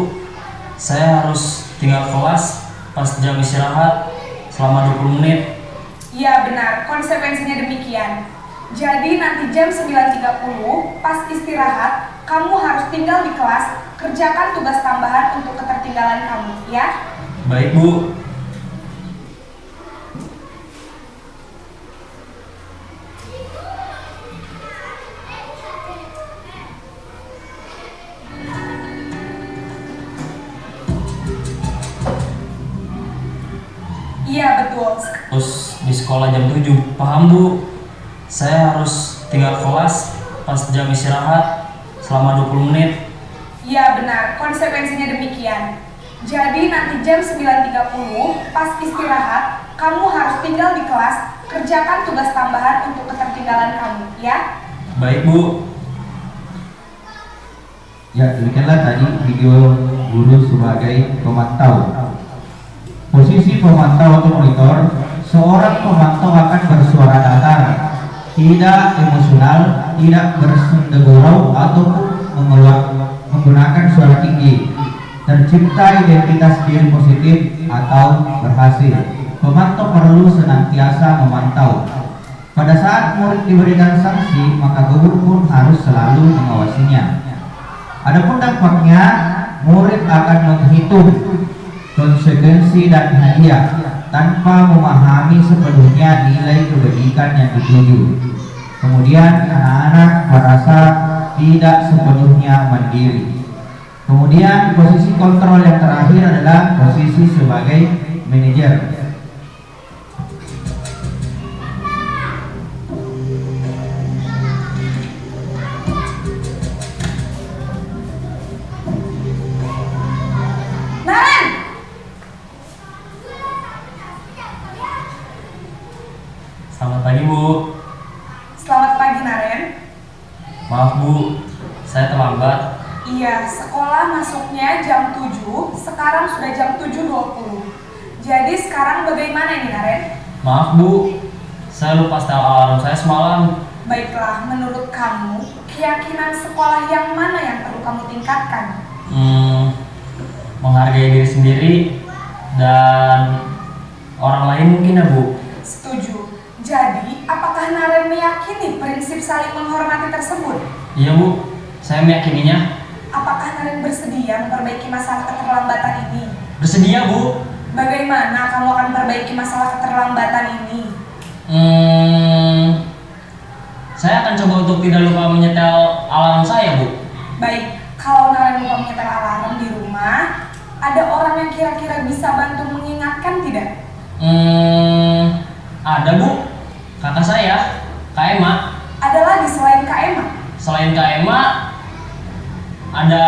Saya harus tinggal kelas pas jam istirahat selama 20 menit. Iya benar, konsekuensinya demikian. Jadi nanti jam 9.30 pas istirahat, kamu harus tinggal di kelas, kerjakan tugas tambahan untuk ketertinggalan kamu, ya? Baik, Bu. Iya betul. Terus di sekolah jam 7. Paham, Bu. Saya harus tinggal kelas pas jam istirahat selama 20 menit. Iya benar, konsekuensinya demikian. Jadi nanti jam 9.30 pas istirahat, kamu harus tinggal di kelas, kerjakan tugas tambahan untuk ketertinggalan kamu, ya? Baik, Bu. Ya, demikianlah tadi video guru sebagai pemantau. Posisi pemantau atau monitor, seorang pemantau akan bersuara datar, tidak emosional, tidak bersendegurau ataupun menggunakan suara tinggi. Tercipta identitas diri positif atau berhasil. Pemantau perlu senantiasa memantau. Pada saat murid diberikan sanksi, maka guru pun harus selalu mengawasinya. Adapun dampaknya, murid akan menghitung konsekuensi dan hadiah tanpa memahami sepenuhnya nilai kebaikan yang dituju. Kemudian anak-anak merasa tidak sepenuhnya mandiri. Kemudian posisi kontrol yang terakhir adalah posisi sebagai manajer. Naren! Selamat pagi, Bu. Selamat pagi, Naren. Maaf, Bu. Saya terlambat. Iya, sekolah masuknya jam 7, sekarang sudah jam 7.20. Jadi sekarang bagaimana ini, Naren? Maaf, Bu. Saya lupa setel alarm saya semalam. Baiklah, menurut kamu, keyakinan sekolah yang mana yang perlu kamu tingkatkan? Menghargai diri sendiri dan orang lain mungkin, ya, Bu. Setuju. Jadi, apakah Naren meyakini prinsip saling menghormati tersebut? Iya, Bu. Saya meyakininya. Apakah Naren bersedia memperbaiki masalah keterlambatan ini? Bersedia, Bu. Bagaimana kamu akan memperbaiki masalah keterlambatan ini? Saya akan coba untuk tidak lupa menyetel alarm saya, Bu. Baik, kalau Naren lupa menyetel alarm di rumah, ada orang yang kira-kira bisa bantu mengingatkan tidak? Ada, Bu. Kakak saya, Kak Emma. Ada lagi selain Kak Emma? Selain Kak Emma, ada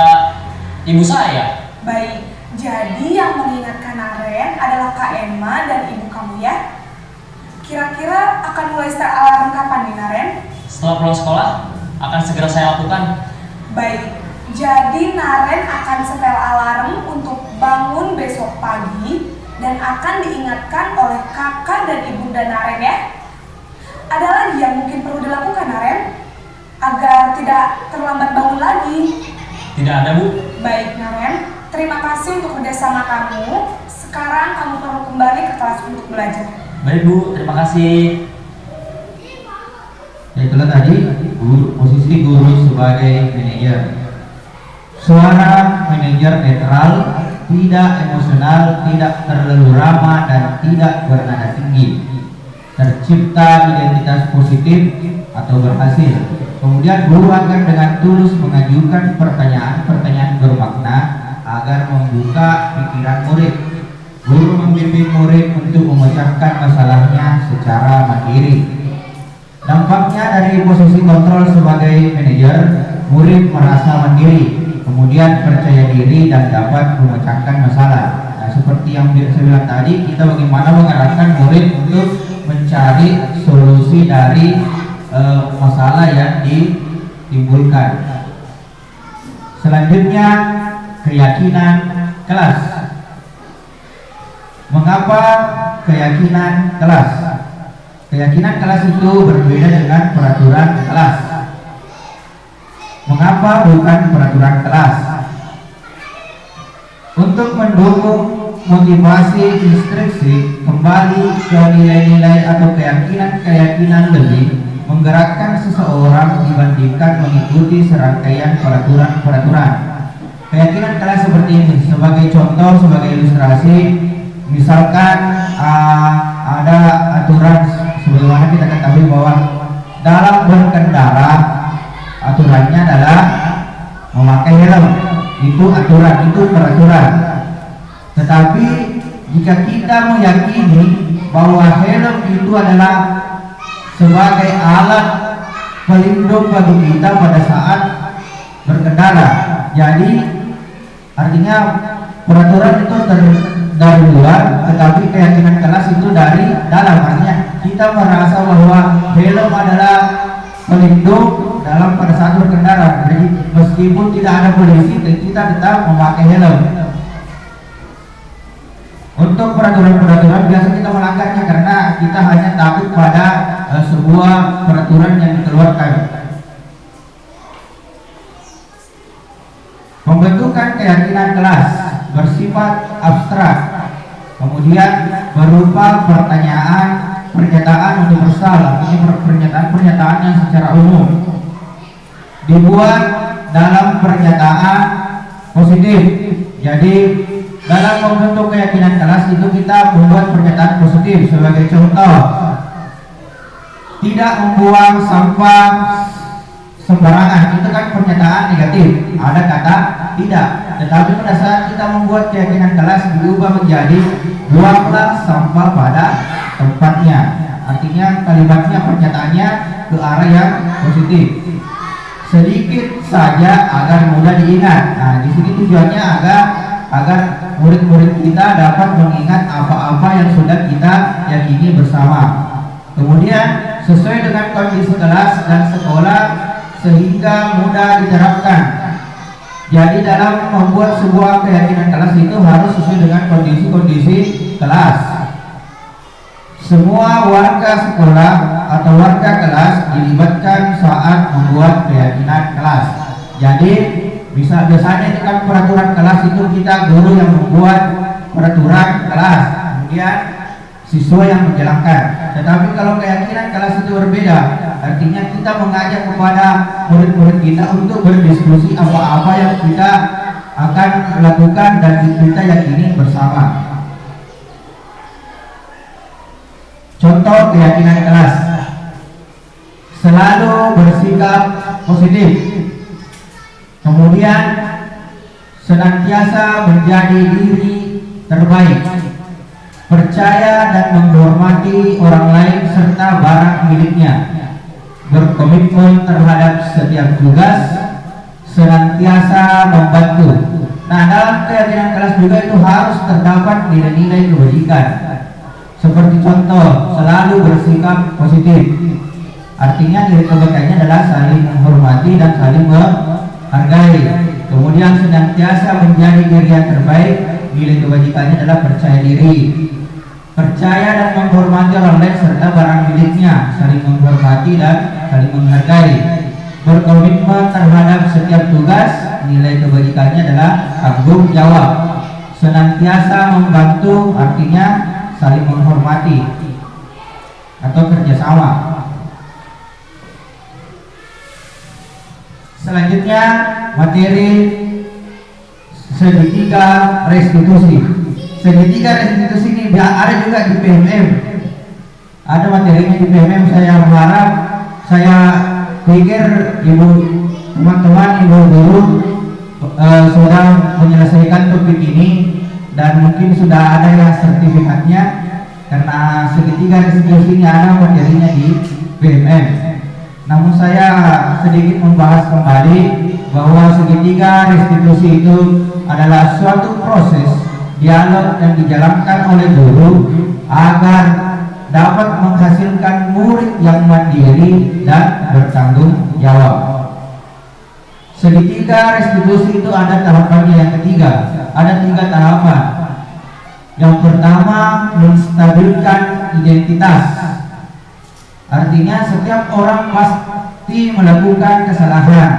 ibu saya. Baik, jadi yang mengingatkan Naren adalah Kak Emma dan ibu kamu, ya? Kira-kira akan mulai setel alarm kapan nih, Naren? Setelah pulang sekolah, akan segera saya lakukan. Baik, jadi Naren akan setel alarm untuk bangun besok pagi dan akan diingatkan oleh kakak dan ibunda Naren, ya? Ada lagi yang mungkin perlu dilakukan, Naren? Agar tidak terlambat bangun lagi. Tidak ada, Bu. Baik, Naren. Terima kasih untuk kerjasama kamu. Sekarang kamu perlu kembali ke kelas untuk belajar. Baik, Bu. Terima kasih. Ya, itulah tadi posisi guru sebagai manajer. Suara manajer netral, tidak emosional, tidak terlalu ramah dan tidak bernada tinggi. Tercipta identitas positif atau berhasil. Kemudian guru akan dengan tulus mengajukan pertanyaan-pertanyaan bermakna agar membuka pikiran murid. Guru membimbing murid untuk memecahkan masalahnya secara mandiri. Dampaknya dari posisi kontrol sebagai manajer, murid merasa mandiri, kemudian percaya diri dan dapat memecahkan masalah. Nah, seperti yang saya bilang tadi, kita bagaimana mengarahkan murid untuk mencari solusi dari masalah yang timbulkan. Selanjutnya, keyakinan kelas. Mengapa keyakinan kelas? Keyakinan kelas itu berbeda dengan peraturan kelas. Mengapa bukan peraturan kelas? Untuk mendukung motivasi instruksi kembali ke nilai-nilai atau keyakinan-keyakinan lebih, menggerakkan seseorang dibandingkan mengikuti serangkaian peraturan-peraturan. Keyakinan kelas seperti ini, sebagai contoh, sebagai ilustrasi, misalkan ada aturan sebagaimana kita ketahui bahwa dalam berkendara aturannya adalah memakai helm. Itu aturan, itu peraturan. Tetapi jika kita meyakini bahwa helm itu adalah sebagai alat pelindung bagi kita pada saat berkendara, jadi artinya peraturan itu dari luar, tetapi keyakinan kelas itu dari dalam. Artinya kita merasa bahwa helm adalah pelindung dalam pada saat berkendara. Jadi meskipun tidak ada polisi, kita tetap memakai helm. Untuk peraturan-peraturan biasa kita melanggarnya karena kita hanya takut pada sebuah peraturan yang dikeluarkan. Pembentukan keyakinan kelas bersifat abstrak, kemudian berupa pertanyaan, pernyataan universal, artinya pernyataan yang secara umum dibuat dalam pernyataan positif. Jadi dalam membentuk keyakinan kelas itu kita membuat pernyataan positif. Sebagai contoh, tidak membuang sampah sembarangan, itu kan pernyataan negatif, ada kata tidak. Tetapi pada saat kita membuat keyakinan kelas diubah menjadi buanglah sampah pada tempatnya. Artinya kalimatnya, pernyataannya ke arah yang positif. Sedikit saja agar mudah diingat. Nah, di sini tujuannya agar murid-murid kita dapat mengingat apa-apa yang sudah kita yakini bersama. Kemudian sesuai dengan kondisi kelas dan sekolah sehingga mudah diterapkan. Jadi dalam membuat sebuah keyakinan kelas itu harus sesuai dengan kondisi-kondisi kelas. Semua warga sekolah atau warga kelas dilibatkan saat membuat keyakinan kelas. Jadi biasanya itu kan peraturan kelas itu kita guru yang membuat peraturan kelas, kemudian siswa yang menjalankan. Tetapi kalau keyakinan kelas itu berbeda, artinya kita mengajak kepada murid-murid kita untuk berdiskusi apa-apa yang kita akan lakukan dan kita yakini bersama. Contoh keyakinan kelas: selalu bersikap positif, kemudian senantiasa menjadi diri terbaik, percaya dan menghormati orang lain serta barang miliknya, berkomitmen terhadap setiap tugas, senantiasa membantu. Nah, dalam keyakinan kelas juga itu harus terdapat nilai-nilai kebajikan. Seperti contoh, selalu bersikap positif. Artinya nilai kebaikannya adalah saling menghormati dan saling menghargai. Kemudian senantiasa menjadi diri yang terbaik, nilai kebajikannya adalah percaya diri. Percaya dan menghormati orang lain serta barang miliknya, saling menghormati dan saling menghargai. Berkomitmen terhadap setiap tugas, nilai kebajikannya adalah tanggung jawab. Senantiasa membantu, artinya saling menghormati atau kerjasama. Selanjutnya materi segitiga restitusi. Segitiga restitusi ini ada juga di PMM. Ada materinya di PMM. Saya berharap, saya pikir teman-teman ibu guru sudah menyelesaikan topik ini dan mungkin sudah ada yang sertifikatnya, karena segitiga restitusi ini ada materinya di PMM. Namun saya sedikit membahas kembali bahwa segitiga restitusi itu adalah suatu proses dialog yang dijalankan oleh guru agar dapat menghasilkan murid yang mandiri dan bertanggung jawab. Segitiga restitusi itu ada tahapannya yang ketiga. Ada 3 tahapan. Yang pertama, menstabilkan identitas. Artinya setiap orang pasti melakukan kesalahan.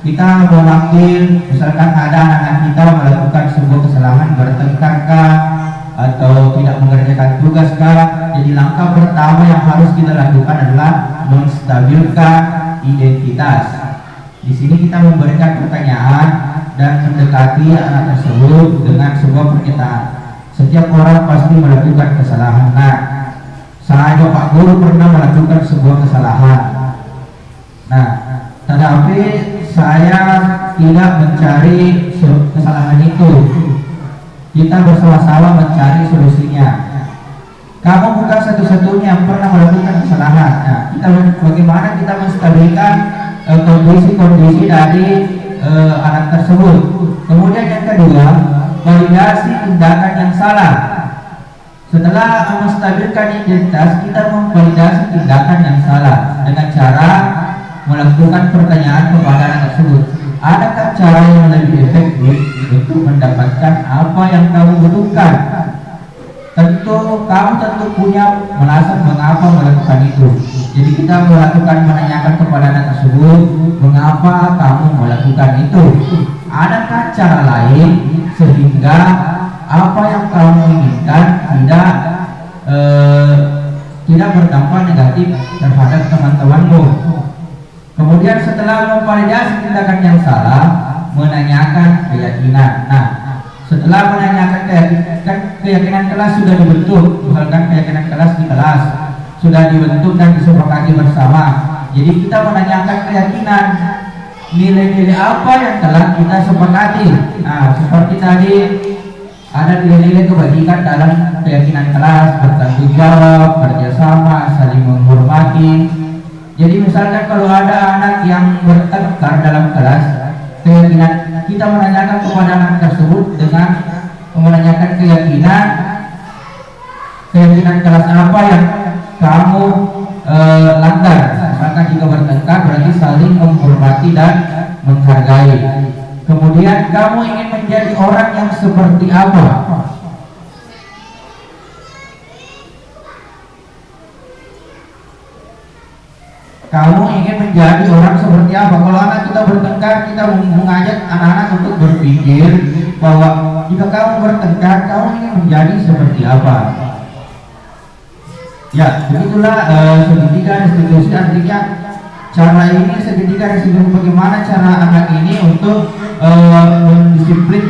Kita memanggil, misalkan ada anak-anak kita melakukan sebuah kesalahan, bertengkarkah atau tidak mengerjakan tugaskah. Jadi langkah pertama yang harus kita lakukan adalah menstabilkan identitas. Di sini kita memberikan pertanyaan dan mendekati anak tersebut dengan sebuah pernyataan. Setiap orang pasti melakukan kesalahan. Nah, saya Pak Guru pernah melakukan sebuah kesalahan. Nah, tetapi saya tidak mencari kesalahan itu. Kita bersama-sama mencari solusinya. Kamu bukan satu-satunya yang pernah melakukan kesalahan. Nah, bagaimana kita menstabilkan kondisi dari anak tersebut. Kemudian yang kedua, validasi tindakan yang salah. Setelah menstabilkan identitas, kita memvalidasi tindakan yang salah dengan cara melakukan pertanyaan kepada anak tersebut. Adakah cara yang lebih efektif untuk mendapatkan apa yang kamu butuhkan? Kamu punya alasan mengapa melakukan itu. Jadi kita menanyakan kepada anak tersebut, mengapa kamu melakukan itu? Adakah cara lain sehingga apa yang kamu inginkan tidak berdampak negatif terhadap teman-temanmu? Kemudian setelah memvalidasi tindakan yang salah, menanyakan keyakinan. Nah, setelah menanyakan keyakinan kelas sudah dibentuk, misalkan keyakinan kelas di kelas sudah dibentuk dan disepakati bersama. Jadi kita menanyakan keyakinan, nilai-nilai apa yang telah kita sepakati. Nah, seperti tadi ada nilai-nilai kebajikan dalam keyakinan kelas, bertanggung jawab, kerjasama, saling menghormati. Jadi misalkan kalau ada anak yang bertengkar dalam kelas, keyakinan kita menanyakan kepada anak tersebut dengan menanyakan keyakinan kelas apa yang kamu langgar. Misalkan jika bertengkar berarti saling menghormati dan menghargai. Kemudian kamu ingin menjadi orang yang seperti apa? Kamu ingin menjadi orang seperti apa? Kalau anak kita bertengkar, kita mengajak anak-anak untuk berpikir bahwa jika kamu bertengkar, kamu ingin menjadi seperti apa? Ya, begitulah segitiga restitusi. Artinya cara ini segitiga restitusi, bagaimana cara anak ini untuk mendisiplin,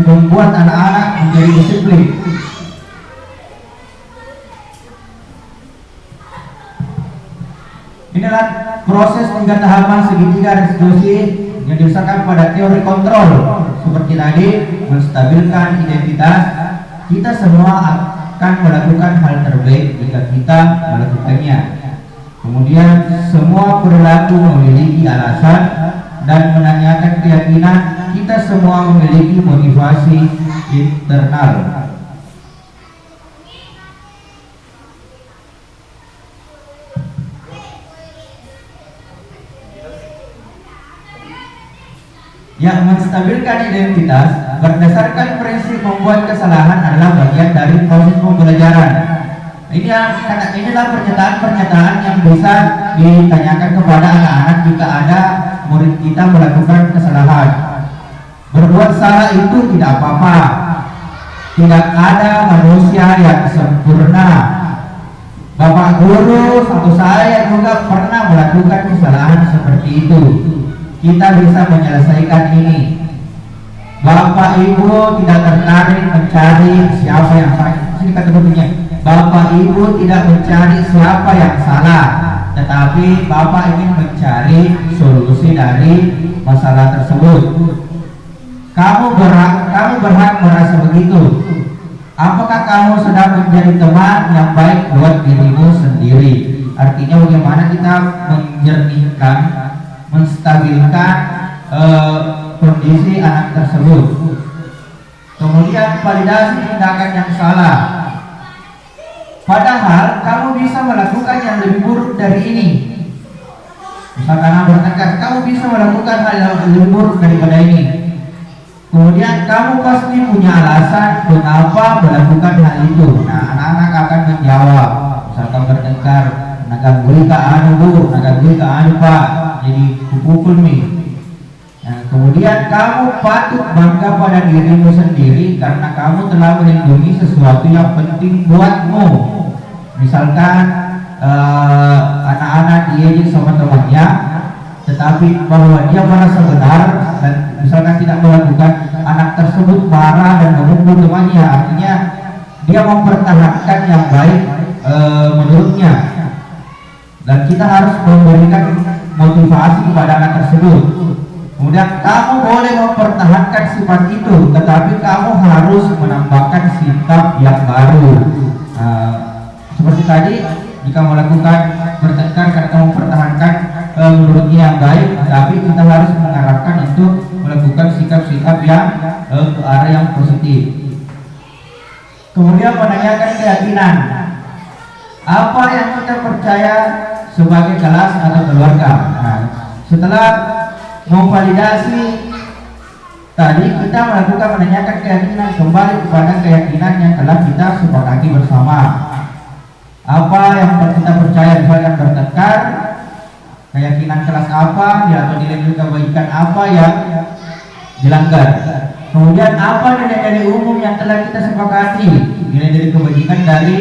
membuat anak-anak menjadi disiplin. Inilah proses 3 tahapan segitiga restitusi yang didasarkan pada teori kontrol. Seperti tadi, menstabilkan identitas. Kita semua akan melakukan hal terbaik jika kita melakukannya. Kemudian semua perilaku memiliki alasan dan menanyakan keyakinan. Kita semua memiliki motivasi internal. Yang menstabilkan identitas berdasarkan prinsip membuat kesalahan adalah bagian dari proses pembelajaran. Inilah pernyataan-pernyataan yang bisa ditanyakan kepada anak-anak jika ada murid kita melakukan kesalahan. Berbuat salah itu tidak apa-apa. Tidak ada manusia yang sempurna. Bapak guru atau saya juga pernah melakukan kesalahan seperti itu. Kita bisa menyelesaikan ini. Bapak Ibu tidak tertarik mencari siapa yang salah. Ini kata bunyinya. Bapak Ibu tidak mencari siapa yang salah, tetapi Bapak ingin mencari solusi dari masalah tersebut. Kamu berhak merasa begitu. Apakah kamu sedang menjadi teman yang baik buat dirimu sendiri? Artinya bagaimana kita menjernihkan, menstabilkan kondisi anak tersebut. Kemudian validasi tindakan yang salah. Padahal kamu bisa melakukan yang lebih buruk dari ini. Misalkan anak bertengkar, kamu bisa melakukan hal yang lebih buruk daripada ini. Kemudian kamu pasti punya alasan mengapa melakukan hal itu. Nah, anak-anak akan menjawab. Misalkan bertengkar, nagaguri ka anu bu, nagaguri ka anu pak, jadi kupukul nih. Nah, kemudian kamu patut bangga pada dirimu sendiri karena kamu telah melindungi sesuatu yang penting buatmu. Misalkan anak-anak diejek sama temannya, tetapi bahwa dia merasa benar dan misalkan tidak melakukan, anak tersebut marah dan memukul temannya, artinya dia mempertahankan yang baik menurutnya, dan kita harus memberikan motivasi kepada anak tersebut. Kemudian kamu boleh mempertahankan sifat itu, tetapi kamu harus menambahkan sikap yang baru. Seperti tadi, jika melakukan bertengkar karena kamu mempertahankan menurutnya yang baik, tapi kita harus mengarahkan untuk melakukan sikap-sikap yang ke arah yang positif. Kemudian menanyakan keyakinan, apa yang kita percaya sebagai kelas atau keluarga. Nah, setelah memvalidasi tadi, kita melakukan menanyakan keyakinan, kembali kepada keyakinan yang telah kita sepakati bersama. Apa yang kita percaya, misalkan bertengkar, keyakinan kelas apa atau nilai-nilai kebaikan apa yang dilanggar. Kemudian apa nilai-nilai umum yang telah kita sepakati, nilai-nilai kebajikan dari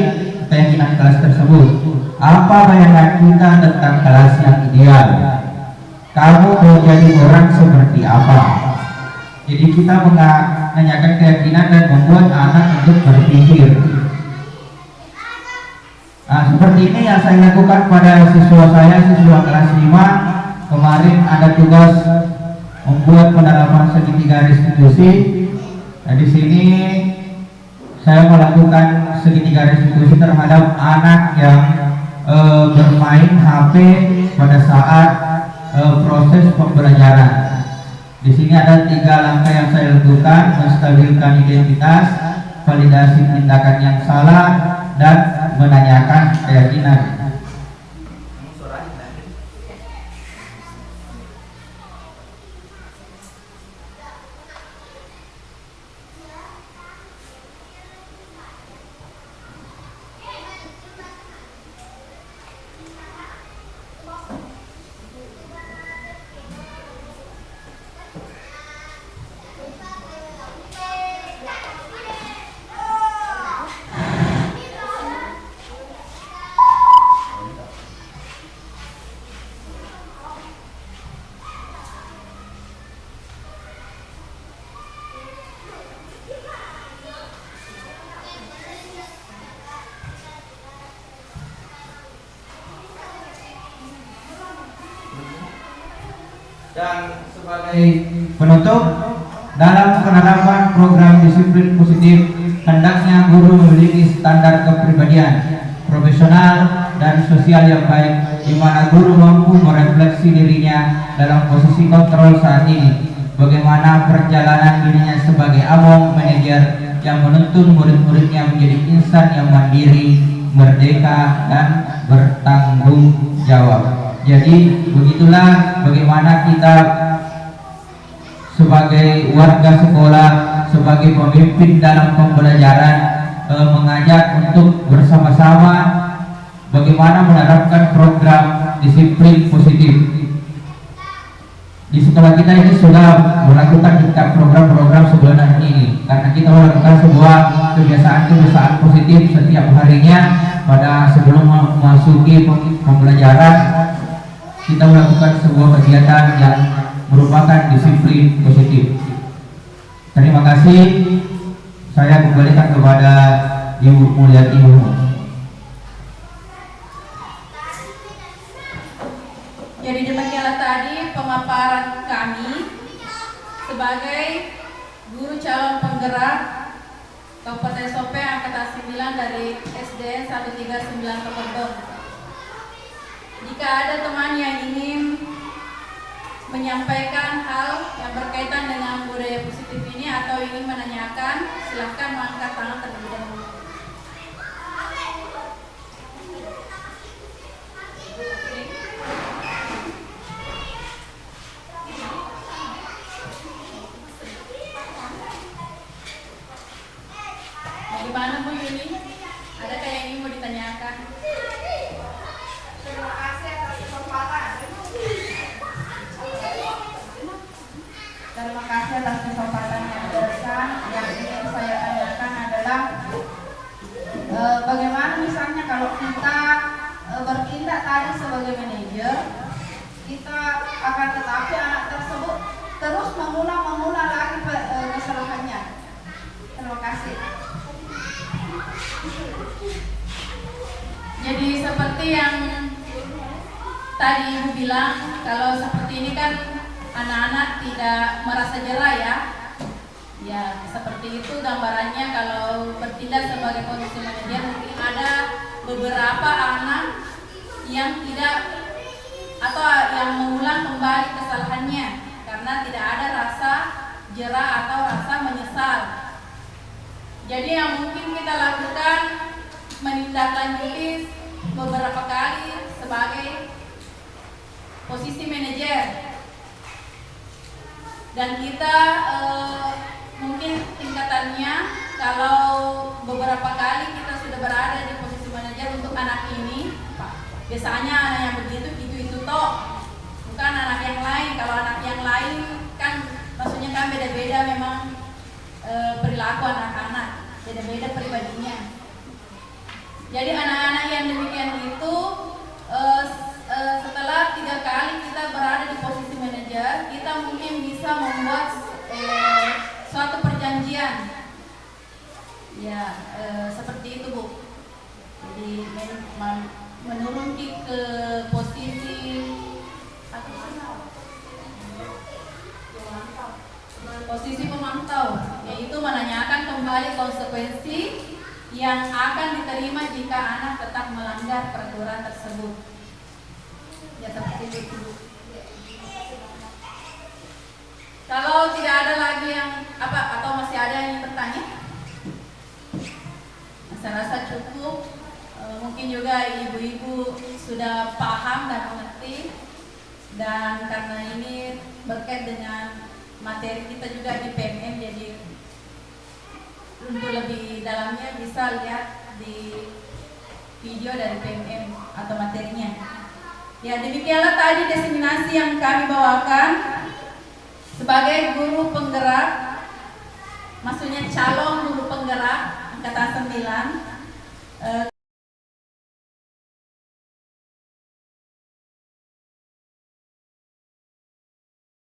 keyakinan kelas tersebut. Apa bayangan kita tentang kelas yang ideal? Kamu mau jadi orang seperti apa? Jadi kita menanyakan keyakinan dan membuat anak untuk berpikir. Nah, seperti ini yang saya lakukan pada siswa saya, siswa kelas 5. Kemarin ada tugas membuat pendalaman segitiga restitusi. Nah, di sini saya melakukan segitiga restitusi terhadap anak yang bermain HP pada saat proses pembelajaran. Di sini ada 3 langkah yang saya lakukan: menstabilkan identitas, validasi tindakan yang salah, dan menanyakan keyakinan. Dan sebagai penutup, dalam penerapan program disiplin positif, hendaknya guru memiliki standar kepribadian profesional dan sosial yang baik, di mana guru mampu merefleksi dirinya dalam posisi kontrol saat ini, bagaimana perjalanan dirinya sebagai abang manajer yang menuntun murid-muridnya menjadi insan yang mandiri, merdeka, dan bertanggung jawab. Jadi begitulah bagaimana kita sebagai warga sekolah, sebagai pemimpin dalam pembelajaran, mengajak untuk bersama-sama bagaimana menerapkan program disiplin positif. Di sekolah kita ini sudah melakukan program-program sebelum ini, karena kita melakukan sebuah kebiasaan-kebiasaan positif setiap harinya. Pada sebelum memasuki pembelajaran, kita melakukan sebuah kegiatan yang merupakan disiplin positif. Terima kasih. Saya kembalikan kepada Ibu Mulyati. Jadi demikianlah tadi pemaparan kami sebagai guru calon penggerak Kabupaten Sope Angkatan 9 dari SDN 139 Kepedon. Jika ada teman yang ingin menyampaikan hal yang berkaitan dengan budaya positif ini atau ingin menanyakan, silahkan mengangkat tangan terlebih dahulu. Gimana Bu Yuni? Adakah yang ingin mau ditanyakan? Terima kasih atas kesempatan. Terima kasih atas kesempatan yang diberikan. Yang ingin saya tanyakan adalah bagaimana misalnya kalau kita bertindak tadi sebagai manajer, kita akan tetapi anak tersebut terus mengulang lagi kesalahannya. Terima kasih. Jadi seperti yang tadi Ibu bilang, kalau seperti ini kan anak-anak tidak merasa jera ya. Ya, seperti itu gambarannya kalau bertindak sebagai posisi manajer. Mungkin ada beberapa anak yang tidak atau yang mengulang kembali kesalahannya karena tidak ada rasa jera atau rasa menyesal. Jadi yang mungkin kita lakukan menindaklanjuti beberapa kali sebagai posisi manajer, dan kita mungkin tingkatannya kalau beberapa kali kita sudah berada di posisi manajer untuk anak ini, biasanya anak yang begitu itu toh, bukan anak yang lain. Kalau anak yang lain kan maksudnya kan beda-beda memang perilaku anak-anak, beda-beda pribadinya. Jadi anak-anak yang demikian itu setelah 3 kali kita berada di posisi manajer, kita mungkin bisa membuat suatu perjanjian. Ya, seperti itu Bu. Jadi menurun ke posisi posisi pemantau, yaitu menanyakan kembali konsekuensi yang akan diterima jika anak tetap melanggar peraturan tersebut. Ya, seperti itu. Kalau tidak ada lagi yang atau masih ada yang ingin bertanya, saya rasa cukup. Mungkin juga ibu-ibu sudah paham dan mengerti, dan karena ini berkait dengan materi kita juga di PMM, jadi untuk lebih dalamnya bisa lihat di video dari PMM atau materinya. Ya, demikianlah tadi diseminasi yang kami bawakan sebagai guru penggerak, maksudnya calon guru penggerak angkatan 9.